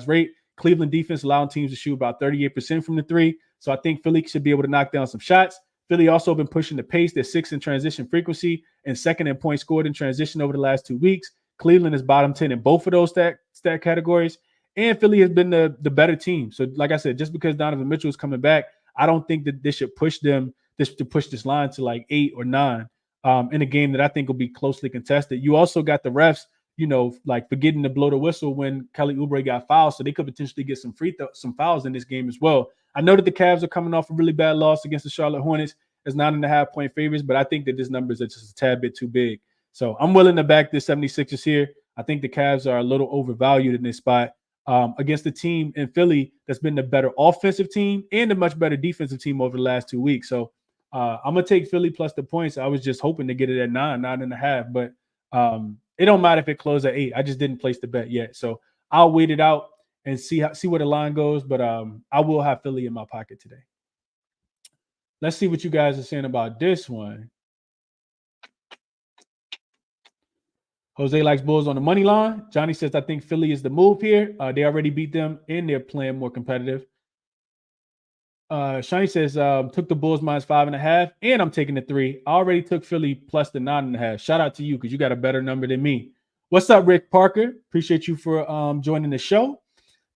rate. Cleveland defense allowing teams to shoot about 38% from the three. So I think Philly should be able to knock down some shots. Philly also been pushing the pace. They're 6th in transition frequency and 2nd in points scored in transition over the last 2 weeks. Cleveland is bottom 10 in both of those stat categories. And Philly has been the better team. So like I said, just because Donovan Mitchell is coming back, I don't think that this should push this line to like 8 or 9 in a game that I think will be closely contested. You also got the refs, like forgetting to blow the whistle when Kelly Oubre got fouled. So they could potentially get some fouls in this game as well. I know that the Cavs are coming off a really bad loss against the Charlotte Hornets as 9.5-point favorites, but I think that this number is just a tad bit too big. So I'm willing to back the 76ers here. I think the Cavs are a little overvalued in this spot against the team in Philly that's been the better offensive team and a much better defensive team over the last 2 weeks. So I'm going to take Philly plus the points. I was just hoping to get it at 9.5, but it don't matter if it closed at 8. I just didn't place the bet yet. So I'll wait it out and see where the line goes. But I will have Philly in my pocket today. Let's see what you guys are saying about this one. Jose likes Bulls on the money line. Johnny says, I think Philly is the move here. They already beat them, and they're playing more competitive. Shani says, took the Bulls -5.5, and I'm taking the 3. I already took Philly plus the 9.5. Shout out to you because you got a better number than me. What's up, Rick Parker? Appreciate you for joining the show.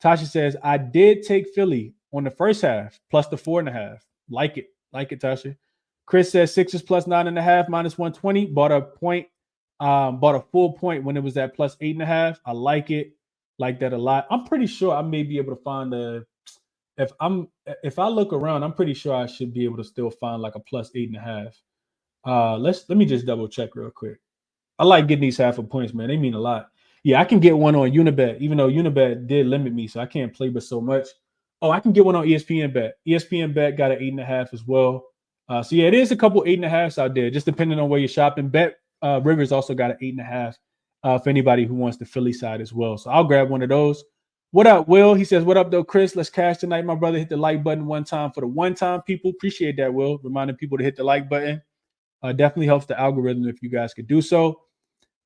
Tasha says, I did take Philly on the first half plus the 4.5. Like it, Tasha. Chris says Sixers plus 9.5 -120. Bought a full point when it was at plus 8.5. I like it. Like that a lot. I'm pretty sure I may be able to find if I look around, I'm pretty sure I should be able to still find like a plus 8.5. Let me just double check real quick. I like getting these half of points, man. They mean a lot. Yeah, I can get one on Unibet, even though Unibet did limit me, so I can't play but so much. Oh, I can get one on ESPN Bet. ESPN Bet got an 8.5 as well. So yeah, it is a couple 8.5s out there, just depending on where you're shopping. Bet Rivers also got an 8.5 for anybody who wants the Philly side as well. So I'll grab one of those. What up, Will? He says, what up, though, Chris? Let's cash tonight, my brother. Hit the like button one time for the one-time people. Appreciate that, Will. Reminding people to hit the like button. Definitely helps the algorithm if you guys could do so.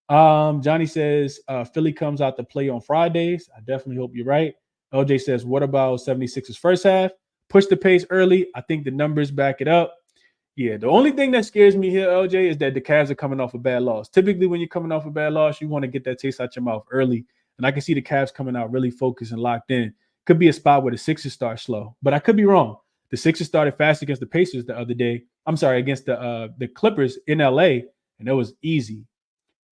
Johnny says, Philly comes out to play on Fridays. I definitely hope you're right. LJ says, what about 76ers first half? Push the pace early. I think the numbers back it up. Yeah, the only thing that scares me here, LJ, is that the Cavs are coming off a bad loss. Typically, when you're coming off a bad loss, you want to get that taste out your mouth early. And I can see the Cavs coming out really focused and locked in. Could be a spot where the Sixers start slow, but I could be wrong. The Sixers started fast against the Pacers the other day. I'm sorry, against the Clippers in LA, and it was easy.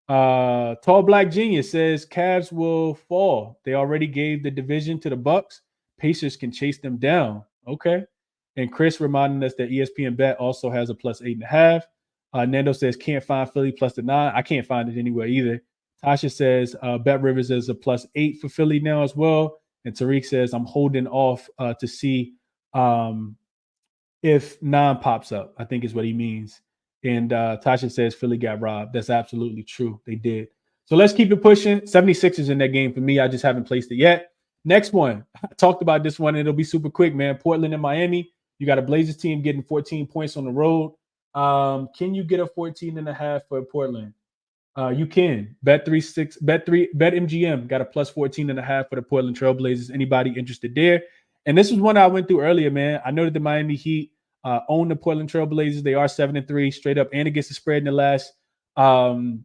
Tall Black Genius says Cavs will fall. They already gave the division to the Bucks. Pacers can chase them down. Okay. And Chris reminding us that ESPN Bet also has a plus 8.5. Nando says can't find Philly plus the 9. I can't find it anywhere either. Tasha says Bet Rivers is a plus 8 for Philly now as well. And Tariq says I'm holding off to see if 9 pops up, I think is what he means. And Tasha says Philly got robbed. That's absolutely true. They did. So let's keep it pushing. 76ers in that game for me. I just haven't placed it yet. Next one. I talked about this one. It'll be super quick, man. Portland and Miami. You got a Blazers team getting 14 points on the road. Can you get a 14.5 for Portland? You can. BetMGM got a plus 14.5 for the Portland Trailblazers. Anybody interested there? And this is one I went through earlier, man. I know that the Miami Heat own the Portland Trailblazers. They are 7-3 straight up and against the spread in the last 10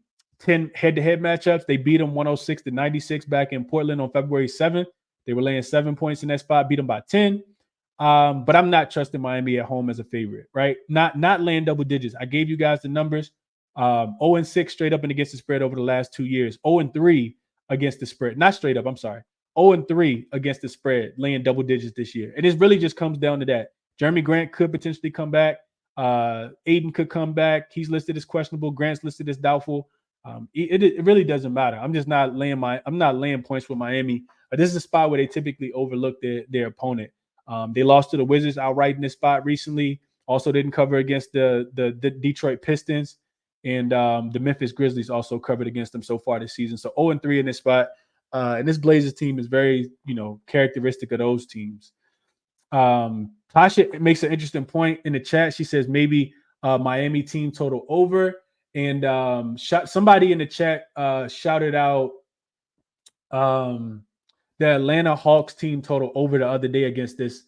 head-to-head matchups. They beat them 106-96 back in Portland on February 7th. They were laying 7 points in that spot, beat them by 10. But I'm not trusting Miami at home as a favorite, right? Not laying double digits. I gave you guys the numbers. 0-6 straight up and against the spread over the last 2 years. 0-3 against the spread. Not straight up, I'm sorry. 0-3 against the spread, laying double digits this year. And it really just comes down to that. Jeremy Grant could potentially come back. Aiden could come back. He's listed as questionable. Grant's listed as doubtful. It really doesn't matter. I'm just not laying points for Miami. This is a spot where they typically overlook their opponent. They lost to the Wizards outright in this spot recently. Also didn't cover against the Detroit Pistons. And the Memphis Grizzlies also covered against them so far this season. So 0-3 in this spot. And this Blazers team is very, characteristic of those teams. Tasha makes an interesting point in the chat. She says maybe Miami team total over. And somebody in the chat shouted out the Atlanta Hawks team total over the other day against this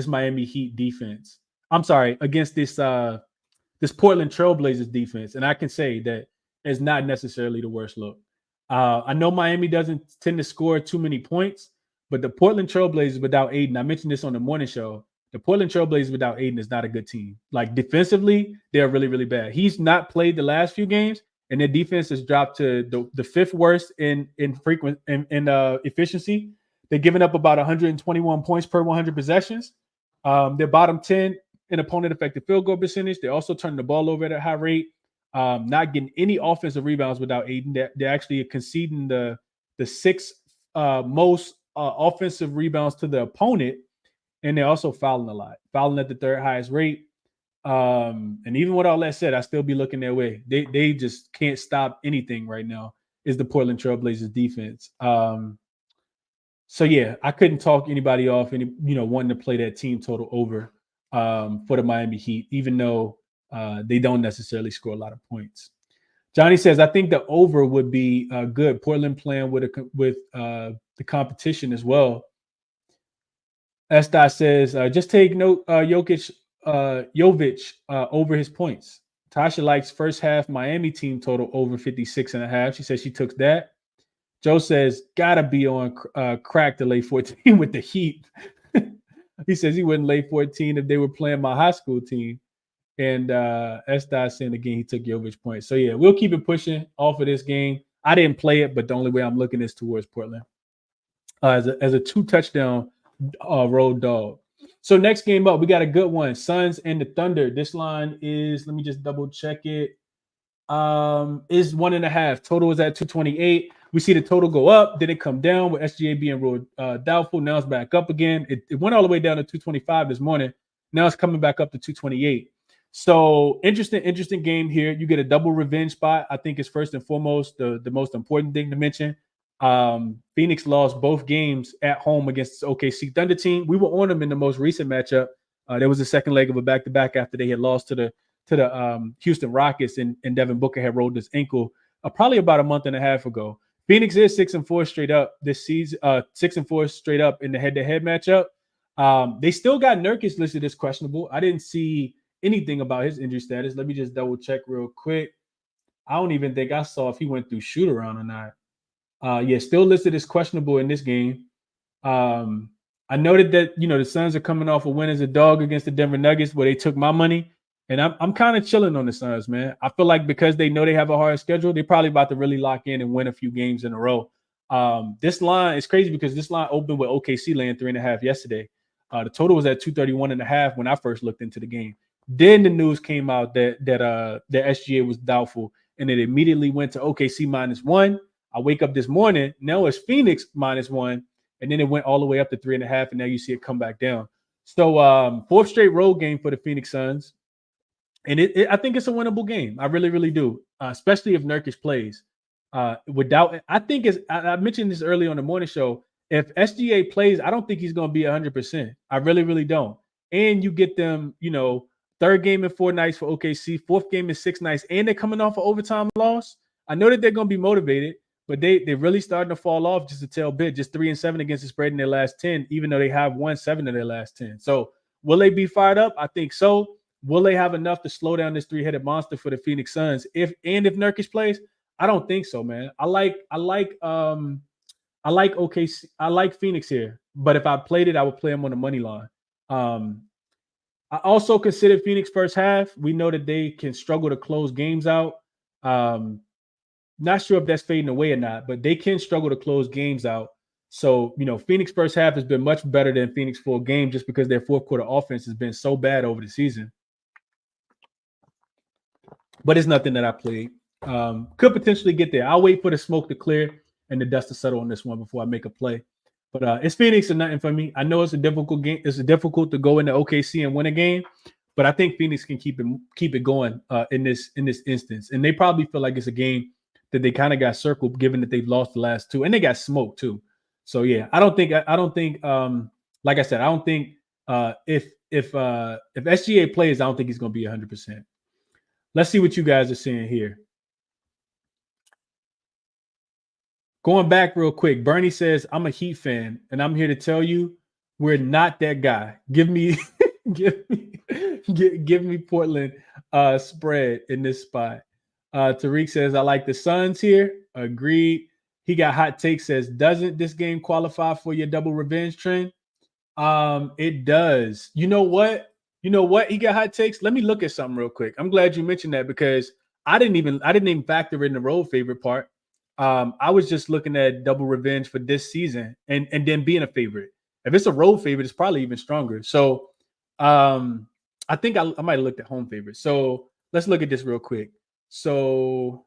Miami Heat defense. I'm sorry, against this Portland Trailblazers defense. And I can say that it's not necessarily the worst look. I know Miami doesn't tend to score too many points, but the Portland Trailblazers without Aiden, I mentioned this on the morning show, the Portland Trailblazers without Aiden is not a good team. Like defensively, they're really, really bad. He's not played the last few games, and their defense has dropped to the fifth worst in efficiency. They're giving up about 121 points per 100 possessions. They're bottom 10 in opponent effective field goal percentage. They also turn the ball over at a high rate. Not getting any offensive rebounds without Aiden. They're actually conceding the sixth most offensive rebounds to the opponent, and they're also fouling a lot, fouling at the third highest rate. And even with all that said, I still be looking their way. They just can't stop anything right now. Is the Portland Trailblazers defense? So yeah, I couldn't talk anybody off wanting to play that team total over for the Miami Heat, even though they don't necessarily score a lot of points. Johnny says, I think the over would be good. Portland playing with the competition as well. Estai says, just take note Jovic over his points. Tasha likes first half Miami team total over 56.5. She says she took that. Joe says, gotta be on crack to lay 14 with the Heat. He says he wouldn't lay 14 if they were playing my high school team. And Estai saying again, he took Jovic points. So yeah, we'll keep it pushing off of this game. I didn't play it, but the only way I'm looking is towards Portland as a 2-touchdown road dog. So next game up, we got a good one. Suns and the Thunder. This line is, let me just double check it. Is 1.5. Total is at 228. We see the total go up, then it come down with SGA being ruled doubtful. Now it's back up again. It went all the way down to 225 this morning. Now it's coming back up to 228. So interesting game here. You get a double revenge spot. I think is first and foremost the most important thing to mention. Phoenix lost both games at home against the OKC Thunder team. We were on them in the most recent matchup. There was a second leg of a back-to-back after they had lost to the Houston Rockets, and Devin Booker had rolled his ankle probably about a month and a half ago. Phoenix is 6-4 straight up this season. 6-4 straight up in the head-to-head matchup. They still got Nurkic listed as questionable. I didn't see anything about his injury status. Let me just double check real quick. I don't even think I saw if he went through shoot around or not. Yeah, still listed as questionable in this game. I noted that the Suns are coming off a win as a dog against the Denver Nuggets, where they took my money, and I'm kind of chilling on the Suns, man. I feel like because they know they have a hard schedule, they're probably about to really lock in and win a few games in a row. This line is crazy because this line opened with OKC laying 3.5 yesterday. The total was at 231.5 when I first looked into the game. Then the news came out that SGA was doubtful, and it immediately went to OKC -1. I wake up this morning, now it's Phoenix -1, and then it went all the way up to 3.5, and now you see it come back down. So fourth straight road game for the Phoenix Suns, and I think it's a winnable game. I really, really do, especially if Nurkic plays. I mentioned this early on the morning show. If SGA plays, I don't think he's going to be 100%. I really, really don't. And you get them, third game in 4 nights for OKC, fourth game in 6 nights, and they're coming off an overtime loss. I know that they're going to be motivated, but they're really starting to fall off just a tail bit. Just 3-7 against the spread in their last 10, even though they have won 7 of their last 10. So will they be fired up? I think so. Will they have enough to slow down this 3-headed monster for the Phoenix Suns? If Nurkic plays, I don't think so, man. I like OKC. I like Phoenix here, but if I played it, I would play them on the money line. I also consider Phoenix first half. We know that they can struggle to close games out. Not sure if that's fading away or not, but they can struggle to close games out. So, Phoenix first half has been much better than Phoenix full game just because their fourth quarter offense has been so bad over the season. But it's nothing that I played. Could potentially get there. I'll wait for the smoke to clear and the dust to settle on this one before I make a play. But it's Phoenix and nothing for me. I know it's a difficult game. It's difficult to go into OKC and win a game, but I think Phoenix can keep it going in this instance. And they probably feel like it's a game that they kind of got circled, given that they've lost the last 2, and they got smoked too. So yeah, I don't think like I said, I don't think if SGA plays, I don't think he's going to be 100%. Let's see what you guys are seeing here. Going back real quick, Bernie says, I'm a Heat fan, and I'm here to tell you we're not that guy. Give me Portland spread in this spot. Tariq says, I like the Suns here. Agreed. He got hot take, says, doesn't this game qualify for your double revenge trend? It does. You know what? He got hot takes. Let me look at something real quick. I'm glad you mentioned that because I didn't even factor in the road favorite part. I was just looking at double revenge for this season and then being a favorite. If it's a road favorite, it's probably even stronger. So I think I might have looked at home favorite. So let's look at this real quick. So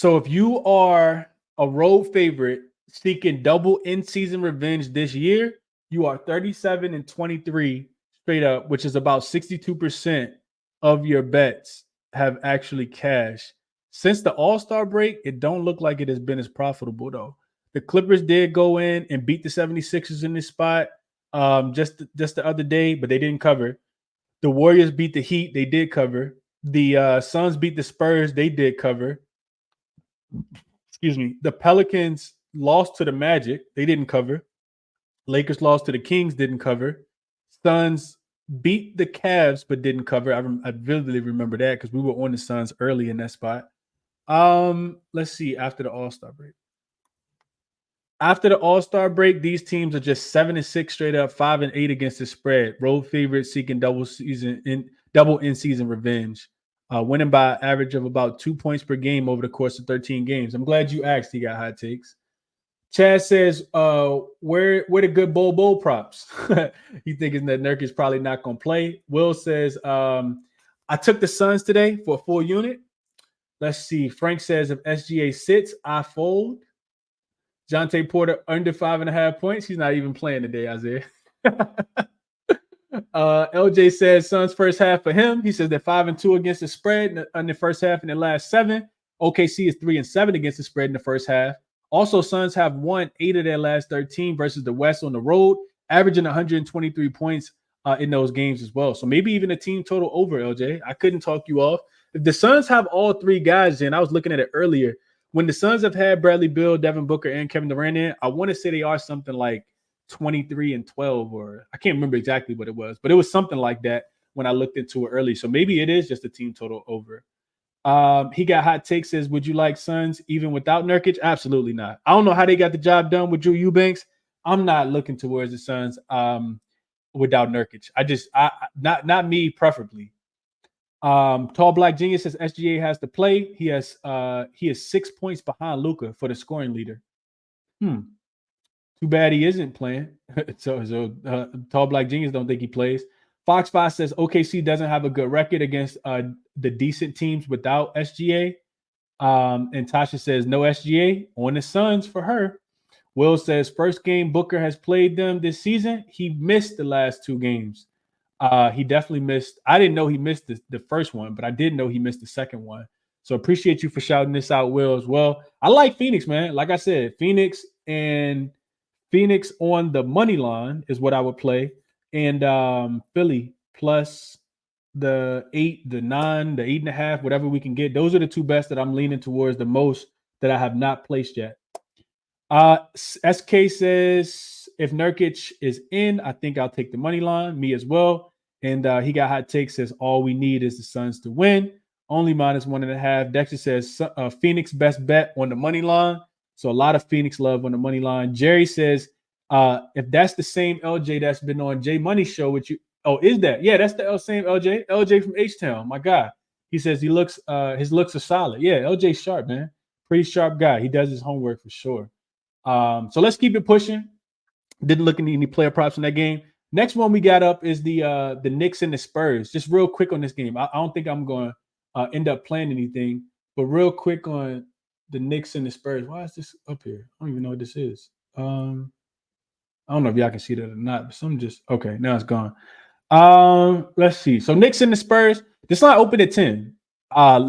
if you are a road favorite seeking double in-season revenge this year, you are 37-23 straight up, which is about 62% of your bets have actually cashed. Since the All-Star break, it don't look like it has been as profitable, though. The Clippers did go in and beat the 76ers in this spot just the other day, but they didn't cover. The Warriors beat the Heat. They did cover. The Suns beat the Spurs. They did cover. Excuse me. The Pelicans lost to the Magic. They didn't cover. Lakers lost to the Kings. Didn't cover. Suns beat the Cavs but didn't cover. I vividly remember that because we were on the Suns early in that spot. Let's see. After the All-Star break. After the All-Star break, these teams are just 7-6 straight up, 5-8 against the spread. Road favorites seeking double in-season revenge, winning by an average of about 2 points per game over the course of 13 games. I'm glad you asked. He got hot takes. Chad says, where the good bowl props? He thinking that Nurkic probably not going to play. Will says, I took the Suns today for a full unit. Let's see. Frank says, if SGA sits, I fold. Jonte Porter under 5.5 points. He's not even playing today, Isaiah. LJ says Suns first half for him. He says they're 5-2 against the spread in the first half in the last 7. OKC is 3-7 against the spread in the first half. Also, Suns have won 8 of their last 13 versus the West on the road, averaging 123 points in those games as well. So maybe even a team total over, LJ. I couldn't talk you off. If the Suns have all three guys in, I was looking at it earlier. When the Suns have had Bradley Beal, Devin Booker, and Kevin Durant in, I want to say they are something like 23-12, or I can't remember exactly what it was, but it was something like that when I looked into it early. So maybe it is just a team total over. He got hot take, says, would you like Suns even without Nurkic? Absolutely not. I don't know how they got the job done with Drew Eubanks. I'm not looking towards the Suns without Nurkic. Not me preferably. Tall Black Genius says SGA has to play. He is 6 points behind Luka for the scoring leader. Too bad he isn't playing. so Tall Black Genius don't think he plays. Fox 5 says OKC doesn't have a good record against the decent teams without SGA. And Tasha says no SGA on the Suns for her. Will says first game Booker has played them this season. He missed the last two games. He definitely missed. I didn't know he missed the first one, but I did know he missed the second one. So appreciate you for shouting this out, Will, as well. I like Phoenix, man. Like I said, Phoenix on the money line is what I would play. And Philly plus the 8, the 9, the 8.5, whatever we can get. Those are the two best that I'm leaning towards the most that I have not placed yet. SK says if Nurkic is in, I think I'll take the money line. Me as well. And he got hot take, says all we need is the Suns to win. Only -1.5. Dexter says Phoenix best bet on the money line. So a lot of Phoenix love on the money line. Jerry says if that's the same LJ that's been on J Money show with you. Oh, is that? Yeah, that's the same LJ. LJ from H-Town, my guy. He says his looks are solid. Yeah, LJ's sharp, man. Pretty sharp guy. He does his homework for sure. So let's keep it pushing. Didn't look at any player props in that game. Next one we got up is the Knicks and the Spurs. Just real quick on this game. I don't think I'm going to end up playing anything, but real quick on the Knicks and the Spurs. Why is this up here? I don't even know what this is. I don't know if y'all can see that or not, but some just okay. Now it's gone. Let's see. So Knicks and the Spurs. This line opened at 10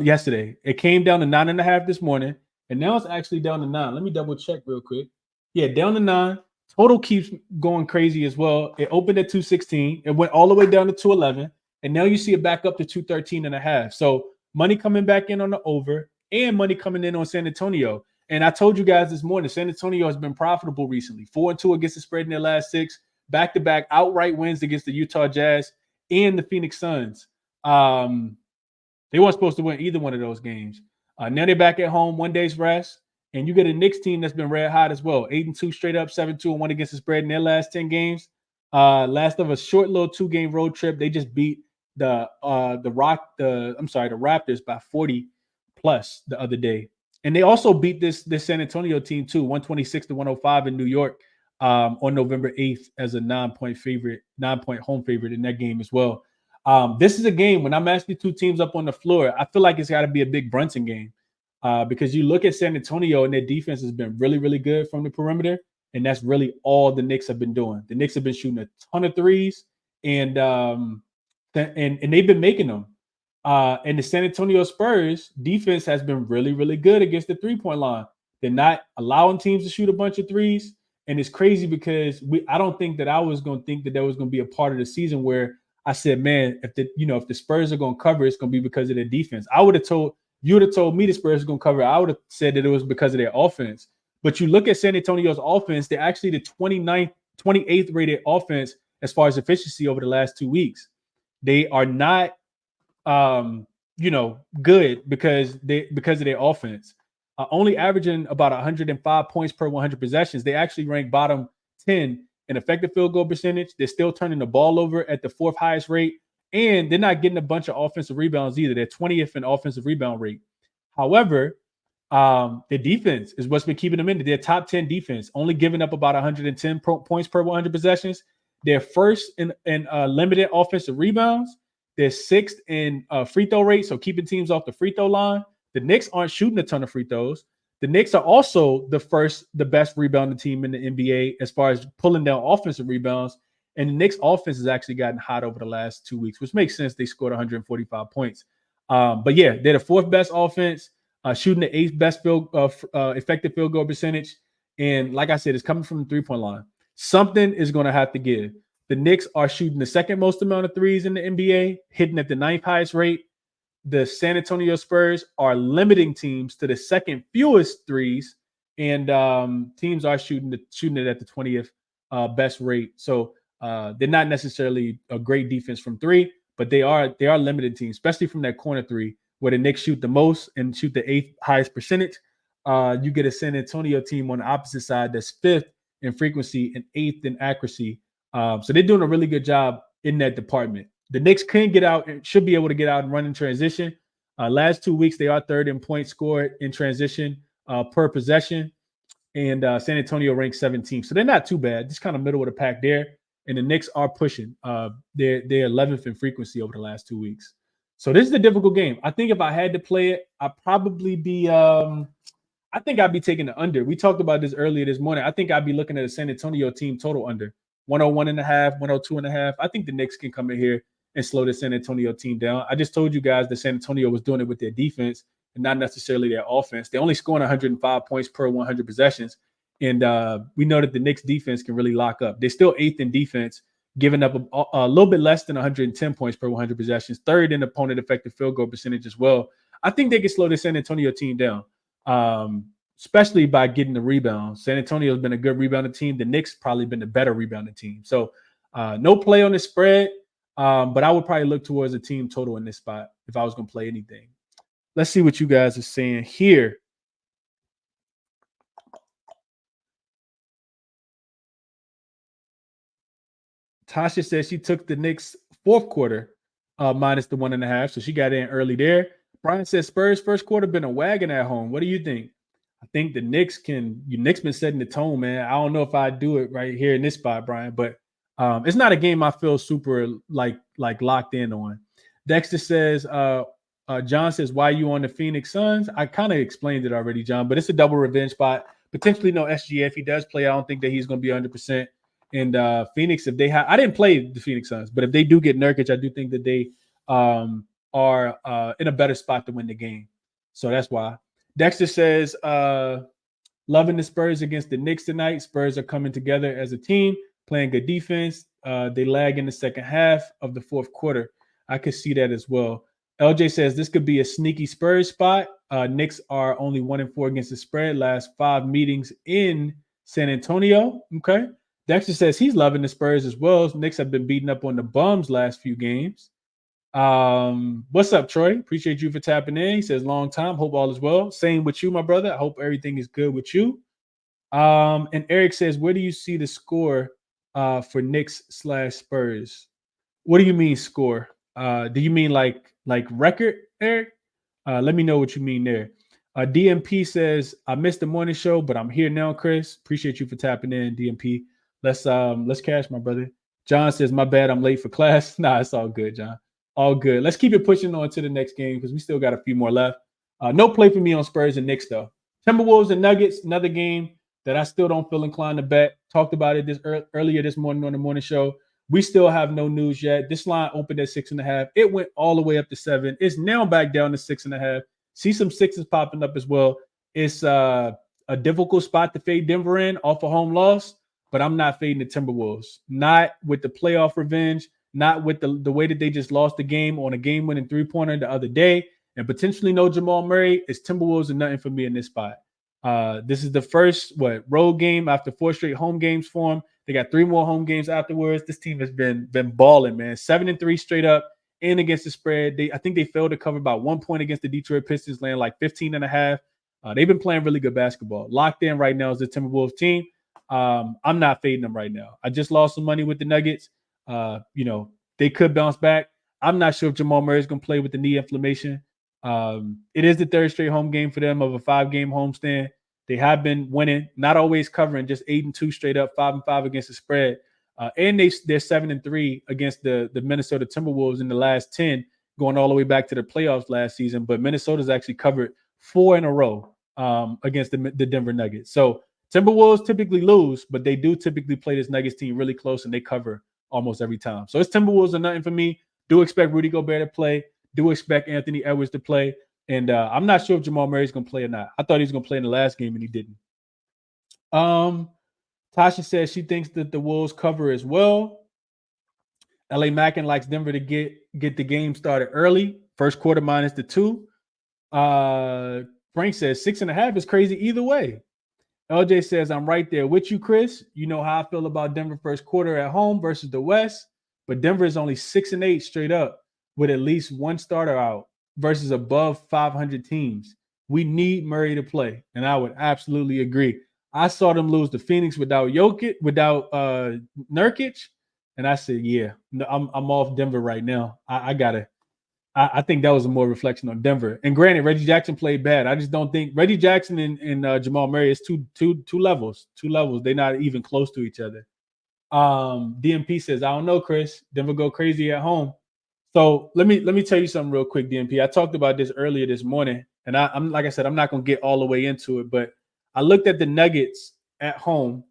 yesterday. It came down to 9.5 this morning, and now it's actually down to 9. Let me double check real quick. Yeah, down to 9. Total keeps going crazy as well. It opened at 216. It went all the way down to 211, and now you see it back up to 213.5. So money coming back in on the over, and money coming in on San Antonio. And I told you guys this morning, San Antonio has been profitable recently. 4-2 against the spread in their last 6. Back-to-back outright wins against the Utah Jazz and the Phoenix Suns. They weren't supposed to win either one of those games. Now they're back at home, 1 day's rest. And you get a Knicks team that's been red hot as well. 8-2 straight up, 7-2-1 against the spread in their last 10 games. Last of a short little 2-game road trip. They just beat the Raptors by 40 plus the other day. And they also beat this San Antonio team too, 126-105 in New York on November 8th as a 9-point home favorite in that game as well. This is a game when I'm asking two teams up on the floor, I feel like it's got to be a big Brunson game because you look at San Antonio and their defense has been really, really good from the perimeter. And that's really all the Knicks have been doing. The Knicks have been shooting a ton of threes and they've been making them. And the San Antonio Spurs defense has been really, really good against the three-point line. They're not allowing teams to shoot a bunch of threes. And it's crazy because I don't think that I was going to think that there was going to be a part of the season where I said, man, if the Spurs are going to cover, it's going to be because of their defense. You would have told me the Spurs are going to cover. I would have said that it was because of their offense. But you look at San Antonio's offense, they're actually the 28th rated offense as far as efficiency over the last 2 weeks. They are not good because of their offense. Only averaging about 105 points per 100 possessions. They actually rank bottom 10 in effective field goal percentage. They're still turning the ball over at the 4th highest rate, and they're not getting a bunch of offensive rebounds either. They're 20th in offensive rebound rate. However, the defense is what's been keeping them in. They're top 10 defense, only giving up about 110 points per 100 possessions. They're first in limited offensive rebounds. They're 6th in free throw rate, so keeping teams off the free throw line. The Knicks aren't shooting a ton of free throws. The Knicks are also the best rebounding team in the NBA as far as pulling down offensive rebounds. And the Knicks offense has actually gotten hot over the last 2 weeks, which makes sense. They scored 145 points. But yeah, they're the 4th best offense, shooting the 8th best effective field goal percentage. And like I said, it's coming from the 3-point line. Something is going to have to give. The Knicks are shooting the second most amount of threes in the NBA, hitting at the ninth highest rate. The San Antonio Spurs are limiting teams to the second fewest threes, and teams are shooting it at the 20th best rate. So they're not necessarily a great defense from three, but they are limited teams, especially from that corner three, where the Knicks shoot the most and shoot the eighth highest percentage. You get a San Antonio team on the opposite side that's fifth in frequency and eighth in accuracy. So they're doing a really good job in that department. The Knicks can get out and should be able to get out and run in transition. Last 2 weeks, they are third in points scored in transition per possession. And San Antonio ranks 17th. So they're not too bad. Just kind of middle of the pack there. And the Knicks are pushing. They're 11th in frequency over the last 2 weeks. So this is a difficult game. I think if I had to play it, I'd probably be I think I'd be taking the under. We talked about this earlier this morning. I think I'd be looking at a San Antonio team total under 101.5, 102.5. I think the Knicks can come in here and slow the San Antonio team down. I just told you guys that San Antonio was doing it with their defense and not necessarily their offense. They're only scoring 105 points per 100 possessions. And we know that the Knicks defense can really lock up. They're still eighth in defense, giving up a little bit less than 110 points per 100 possessions, third in opponent effective field goal percentage as well. I think they can slow the San Antonio team down, especially by getting the rebound. San Antonio has been a good rebounding team. The Knicks probably been the better rebounding team. So no play on the spread, but I would probably look towards a team total in this spot if I was going to play anything. Let's see what you guys are saying here. Tasha says she took the Knicks fourth quarter minus the 1.5, so she got in early there. Brian says Spurs first quarter been a wagon at home. What do you think? I think the Knicks been setting the tone, man. I don't know if I do it right here in this spot, Brian, but it's not a game I feel super like locked in on. Dexter says, John says, why are you on the Phoenix Suns? I kind of explained it already, John, but it's a double revenge spot. Potentially no SGA. If he does play, I don't think that he's going to be 100%. And Phoenix, if they have, I didn't play the Phoenix Suns, but if they do get Nurkic, I do think that they are in a better spot to win the game. So that's why. Dexter says, loving the Spurs against the Knicks tonight. Spurs are coming together as a team, playing good defense. They lag in the second half of the fourth quarter. I could see that as well. LJ says this could be a sneaky Spurs spot. Knicks are only 1-4 against the spread. Last 5 meetings in San Antonio. Okay. Dexter says he's loving the Spurs as well. Knicks have been beating up on the bums last few games. What's up, Troy? Appreciate you for tapping in. He says long time. Hope all is well. Same with you, my brother. I hope everything is good with you. And Eric says, where do you see the score for Knicks/Spurs? What do you mean score? Do you mean like record, Eric? Let me know what you mean there. DMP says, I missed the morning show, but I'm here now, Chris. Appreciate you for tapping in, DMP. Let's cash, my brother. John says, my bad, I'm late for class. Nah, it's all good, John. All good. Let's keep it pushing on to the next game because we still got a few more left. No play for me on Spurs and Knicks, though. Timberwolves and Nuggets, another game that I still don't feel inclined to bet. Talked about it earlier this morning on the morning show. We still have no news yet. This line opened at 6.5. It went all the way up to 7. It's now back down to 6.5. See some 6s popping up as well. It's a difficult spot to fade Denver in off a home loss, but I'm not fading the Timberwolves. Not with the playoff revenge, not with the way that they just lost the game on a game-winning three-pointer the other day, and potentially no Jamal Murray. It's Timberwolves and nothing for me in this spot. This is the first road game after 4 straight home games for them. They got 3 more home games afterwards. This team has been balling, man. 7-3 straight up and against the spread. I think they failed to cover about 1 point against the Detroit Pistons, laying like 15.5. They've been playing really good basketball. Locked in right now is the Timberwolves team. I'm not fading them right now. I just lost some money with the Nuggets. They could bounce back. I'm not sure if Jamal Murray is going to play with the knee inflammation. It is the 3rd straight home game for them of a 5-game homestand. They have been winning, not always covering, just 8-2 straight up, 5-5 against the spread. And they're 7-3 against the Minnesota Timberwolves in the last 10, going all the way back to the playoffs last season. But Minnesota's actually covered 4 in a row against the Denver Nuggets. So Timberwolves typically lose, but they do typically play this Nuggets team really close, and they cover almost every time. So it's Timberwolves or nothing for me. Do expect Rudy Gobert to play. Do expect Anthony Edwards to play. And I'm not sure if Jamal Murray is going to play or not. I thought he was going to play in the last game, and he didn't. Tasha says she thinks that the Wolves cover as well. LA Mackin likes Denver to get the game started early. First quarter minus the 2. Frank says 6.5 is crazy either way. LJ says, I'm right there with you, Chris. You know how I feel about Denver first quarter at home versus the West, but Denver is only 6-8 straight up with at least one starter out versus above 500 teams. We need Murray to play, and I would absolutely agree. I saw them lose to Phoenix without Jokic, without Nurkic, and I said, yeah, I'm off Denver right now. I think that was a more reflection on Denver. And granted, Reggie Jackson played bad. I just don't think Reggie Jackson and Jamal Murray is two levels. Two levels. They're not even close to each other. DMP says, I don't know, Chris. Denver go crazy at home. So let me tell you something real quick, DMP. I talked about this earlier this morning, and I'm like I said, I'm not gonna get all the way into it, but I looked at the Nuggets at home.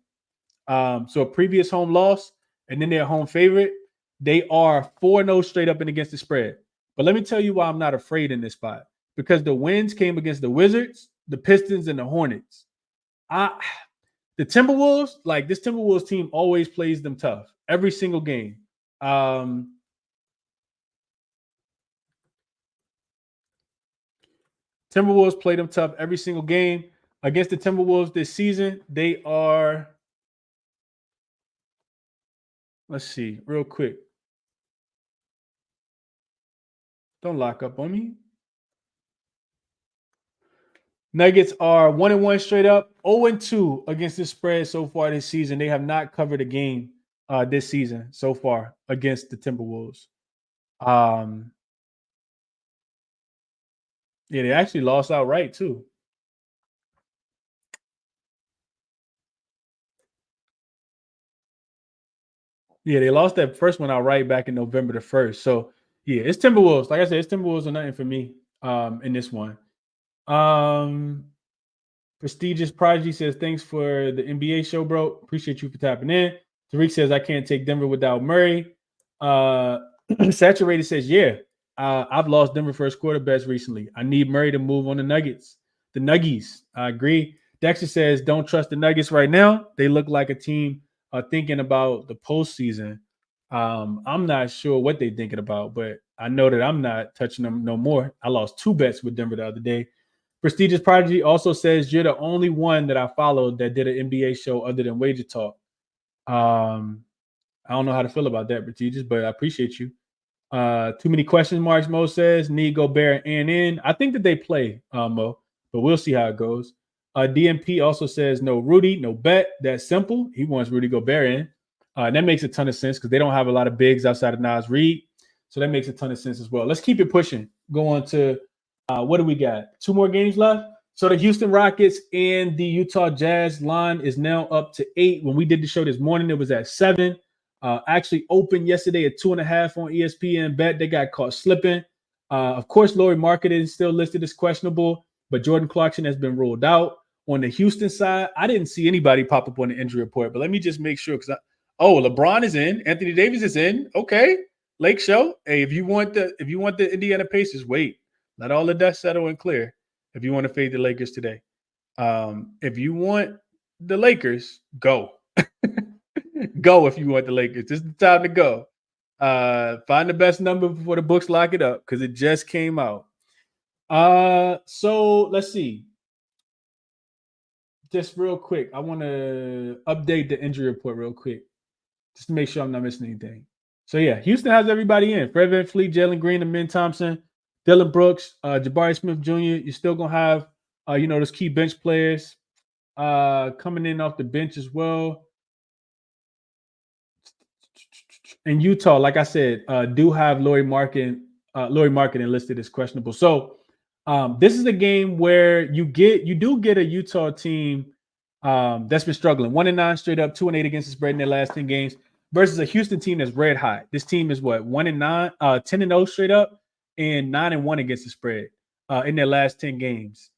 So a previous home loss, and then their home favorite. They are 4-0 straight up and against the spread. But let me tell you why I'm not afraid in this spot. Because the wins came against the Wizards, the Pistons, and the Hornets. The Timberwolves, like this Timberwolves team always plays them tough. Every single game. Timberwolves play them tough every single game. Against the Timberwolves this season, they are, let's see, real quick. Don't lock up on me. Nuggets are 1-1 straight up, 0-2 against the spread so far this season. They have not covered a game this season so far against the Timberwolves. Yeah, they actually lost outright too. Yeah, they lost that first one outright back in November the 1st. So yeah, it's Timberwolves. Like I said, it's Timberwolves or nothing for me in this one. Prestigious Prodigy says, thanks for the NBA show, bro. Appreciate you for tapping in. Tariq says, I can't take Denver without Murray. Saturated says, yeah, I've lost Denver first quarter bets recently. I need Murray to move on the Nuggets. The Nuggies. I agree. Dexter says, don't trust the Nuggets right now. They look like a team thinking about the postseason. I'm not sure what they're thinking about, but I know that I'm not touching them no more. I lost 2 bets with Denver the other day. Prestigious Prodigy also says, you're the only one that I followed that did an NBA show other than Wager Talk. I don't know how to feel about that, Prestigious, but I appreciate you. Too many question marks, Mo says. Need Gobert and in. I think that they play, Mo, but we'll see how it goes. DMP also says, no Rudy, no bet. That's simple. He wants Rudy Gobert in. And that makes a ton of sense because they don't have a lot of bigs outside of Nas Reed. So that makes a ton of sense as well. Let's keep it pushing. Go on to what do we got? 2 more games left. So the Houston Rockets and the Utah Jazz line is now up to 8. When we did the show this morning, it was at 7. Actually opened yesterday at 2.5 on ESPN bet. They got caught slipping. Of course, Lauri Markkanen is still listed as questionable, but Jordan Clarkson has been ruled out. On the Houston side, I didn't see anybody pop up on the injury report, but let me just make sure because LeBron is in, Anthony Davis is in. Okay, Lake Show. Hey, if you want the Indiana Pacers, wait. Let all the dust settle and clear if you want to fade the Lakers today. If you want the Lakers, go. Go if you want the Lakers. This is the time to go. Find the best number before the books lock it up because it just came out. So let's see. Just real quick, I want to update the injury report real quick just to make sure I'm not missing anything. So, yeah, Houston has everybody in. Fred VanVleet, Jalen Green, Amin Thompson, Dylan Brooks, Jabari Smith Jr. You're still going to have, those key bench players coming in off the bench as well. In Utah, like I said, do have Lauri Markkanen listed as questionable. So, this is a game where you do get a Utah team that's been struggling. 1-9 straight up, 2-8 against the spread in their last 10 games versus a Houston team that's red hot. This team is what 1-9, 10-0 straight up, and 9-1 against the spread in their last 10 games.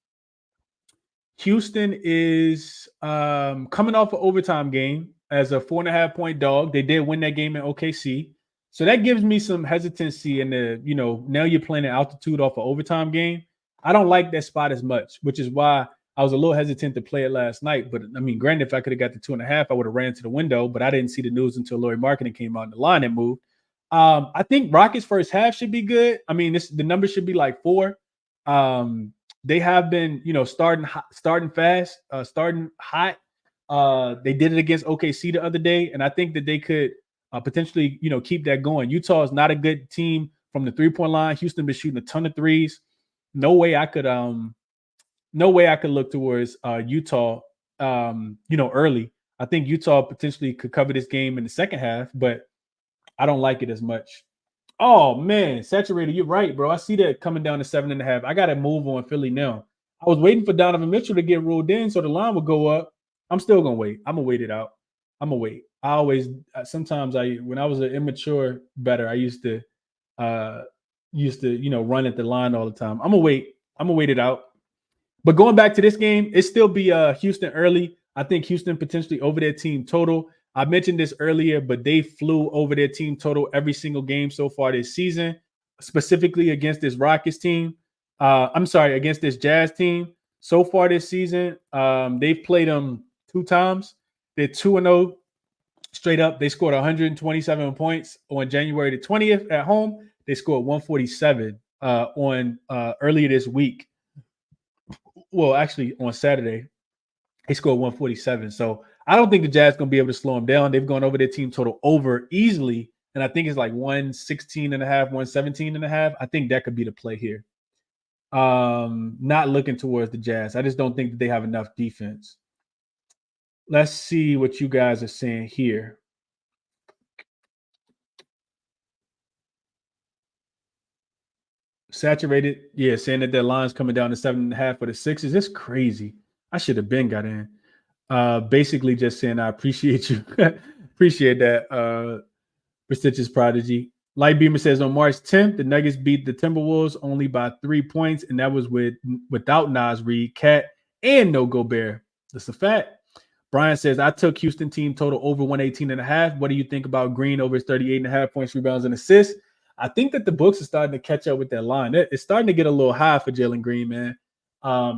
Houston is coming off an overtime game as a 4.5-point dog. They did win that game in OKC. So that gives me some hesitancy in the, now you're playing at altitude off an overtime game. I don't like that spot as much, which is why I was a little hesitant to play it last night. But I mean, granted, if I could have got the 2.5, I would have ran to the window, but I didn't see the news until Lauri Markkanen came out and the line had moved. I think Rockets first half should be good. I mean, the number should be like 4. They have been, starting fast, starting hot. They did it against OKC the other day, and I think that they could potentially, keep that going. Utah is not a good team from the 3-point line. Houston been shooting a ton of threes. No way I could look towards Utah, early. I think Utah potentially could cover this game in the second half, but I don't like it as much. Oh man, saturated. You're right, bro. I see that coming down to 7.5. I got to move on Philly now. I was waiting for Donovan Mitchell to get ruled in so the line would go up. I'm still gonna wait. I'm gonna wait it out. I'm gonna wait. I always sometimes when I was an immature better, I used to run at the line all the time. I'm gonna wait. I'm gonna wait it out. But going back to this game, it still be Houston early. I think Houston potentially over their team total. I mentioned this earlier, but they flew over their team total every single game so far this season, specifically against this Rockets team. Against this Jazz team. So far this season, they've played them 2 times. They're 2-0 straight up. They scored 127 points on January the 20th at home. They scored 147 on earlier this week. Well, actually on Saturday, they scored 147. So I don't think the Jazz going to be able to slow them down. They've gone over their team total over easily. And I think it's like 116.5, 117.5. I think that could be the play here. Not looking towards the Jazz. I just don't think that they have enough defense. Let's see what you guys are saying here. Saturated, yeah, saying that their line's coming down to 7.5 for the Sixers. It's crazy. I should have been got in. Basically just saying I appreciate you. Appreciate that, prestigious prodigy. Light Beamer says on March 10th, the Nuggets beat the Timberwolves only by 3 points, and that was without Naz Reid, Cat, and no Gobert. That's a fact. Brian says, I took Houston team total over 118.5. What do you think about Green over his 38.5 points, rebounds, and assists? I think that the books are starting to catch up with that line. It's starting to get a little high for Jalen Green, man.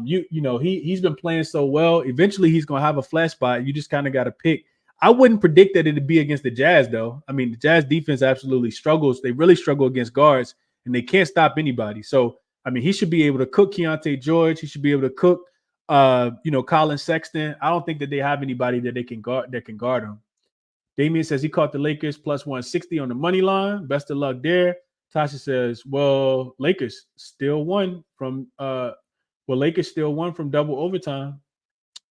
He's been playing so well. Eventually, he's going to have a flat spot. You just kind of got to pick. I wouldn't predict that it'd be against the Jazz, though. I mean, the Jazz defense absolutely struggles. They really struggle against guards, and they can't stop anybody. So, I mean, he should be able to cook Keontae George. He should be able to cook, Colin Sexton. I don't think that they have anybody that they can guard that can guard him. Damian says he caught the Lakers plus 160 on the money line. Best of luck there. Tasha says, well, Lakers still won from double overtime.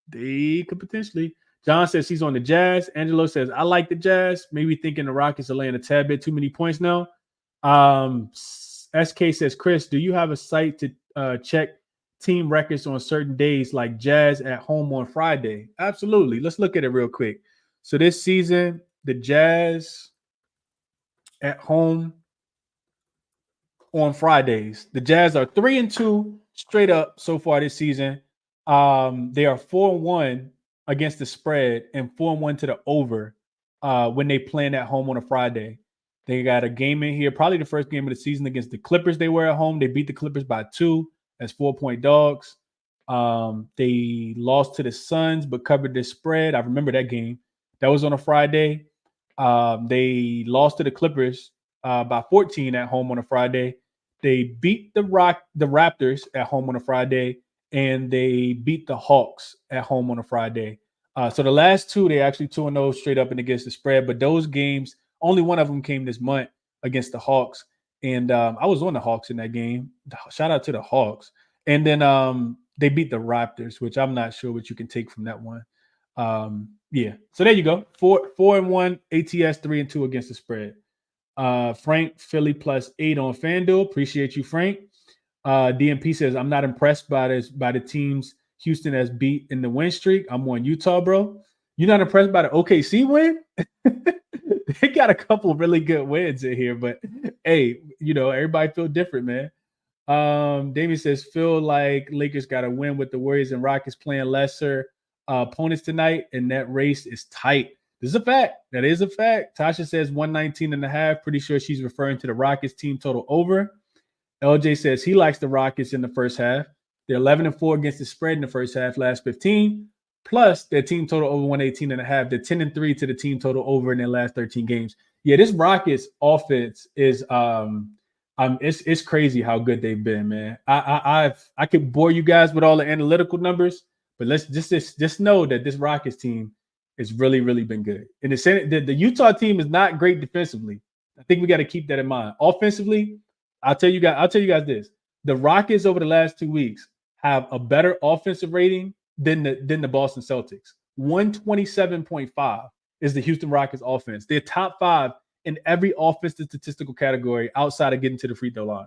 They could potentially. John says he's on the Jazz. Angelo says, I like the Jazz. Maybe thinking the Rockets are laying a tad bit too many points now. SK says, Chris, do you have a site to check team records on certain days like Jazz at home on Friday? Absolutely. Let's look at it real quick. So this season, the Jazz at home on Fridays. The Jazz are 3-2 straight up so far this season. They are 4-1 against the spread and 4-1 to the over when they playing at home on a Friday. They got a game in here, probably the first game of the season against the Clippers. They were at home. They beat the Clippers by 2 as 4-point dogs. They lost to the Suns but covered the spread. I remember that game. That was on a Friday. They lost to the Clippers by 14 at home on a Friday. They beat the Raptors at home on a Friday, and they beat the Hawks at home on a Friday. So the last 2, they actually 2-0 straight up and against the spread. But those games, only one of them came this month against the Hawks. And I was on the Hawks in that game. Shout out to the Hawks. And then they beat the Raptors, which I'm not sure what you can take from that one. Yeah. So there you go. 4-1 ATS, 3-2 against the spread. Frank, Philly plus 8 on FanDuel. Appreciate you, Frank. DMP says, I'm not impressed by the teams Houston has beat in the win streak. I'm on Utah, bro. You're not impressed by the OKC win? They got a couple of really good wins in here, but hey, everybody feel different, man. Damien says, feel like Lakers got to win with the Warriors and Rockets playing lesser opponents tonight, and that race is tight. This is a fact. That is a fact. Tasha says 119.5. Pretty sure she's referring to the Rockets team total over. LJ says he likes the Rockets in the first half. They're 11-4 against the spread in the first half, last 15. Plus their team total over 118.5. They're 10-3 to the team total over in their last 13 games. Yeah, this Rockets offense is it's crazy how good they've been, man. I could bore you guys with all the analytical numbers, but let's just know that this Rockets team has really been good. And the Utah team is not great defensively. I think we got to keep that in mind. Offensively, I'll tell you guys this: the Rockets over the last 2 weeks have a better offensive rating than the Boston Celtics. 127.5 is the Houston Rockets offense. They're top 5 in every offensive statistical category outside of getting to the free throw line.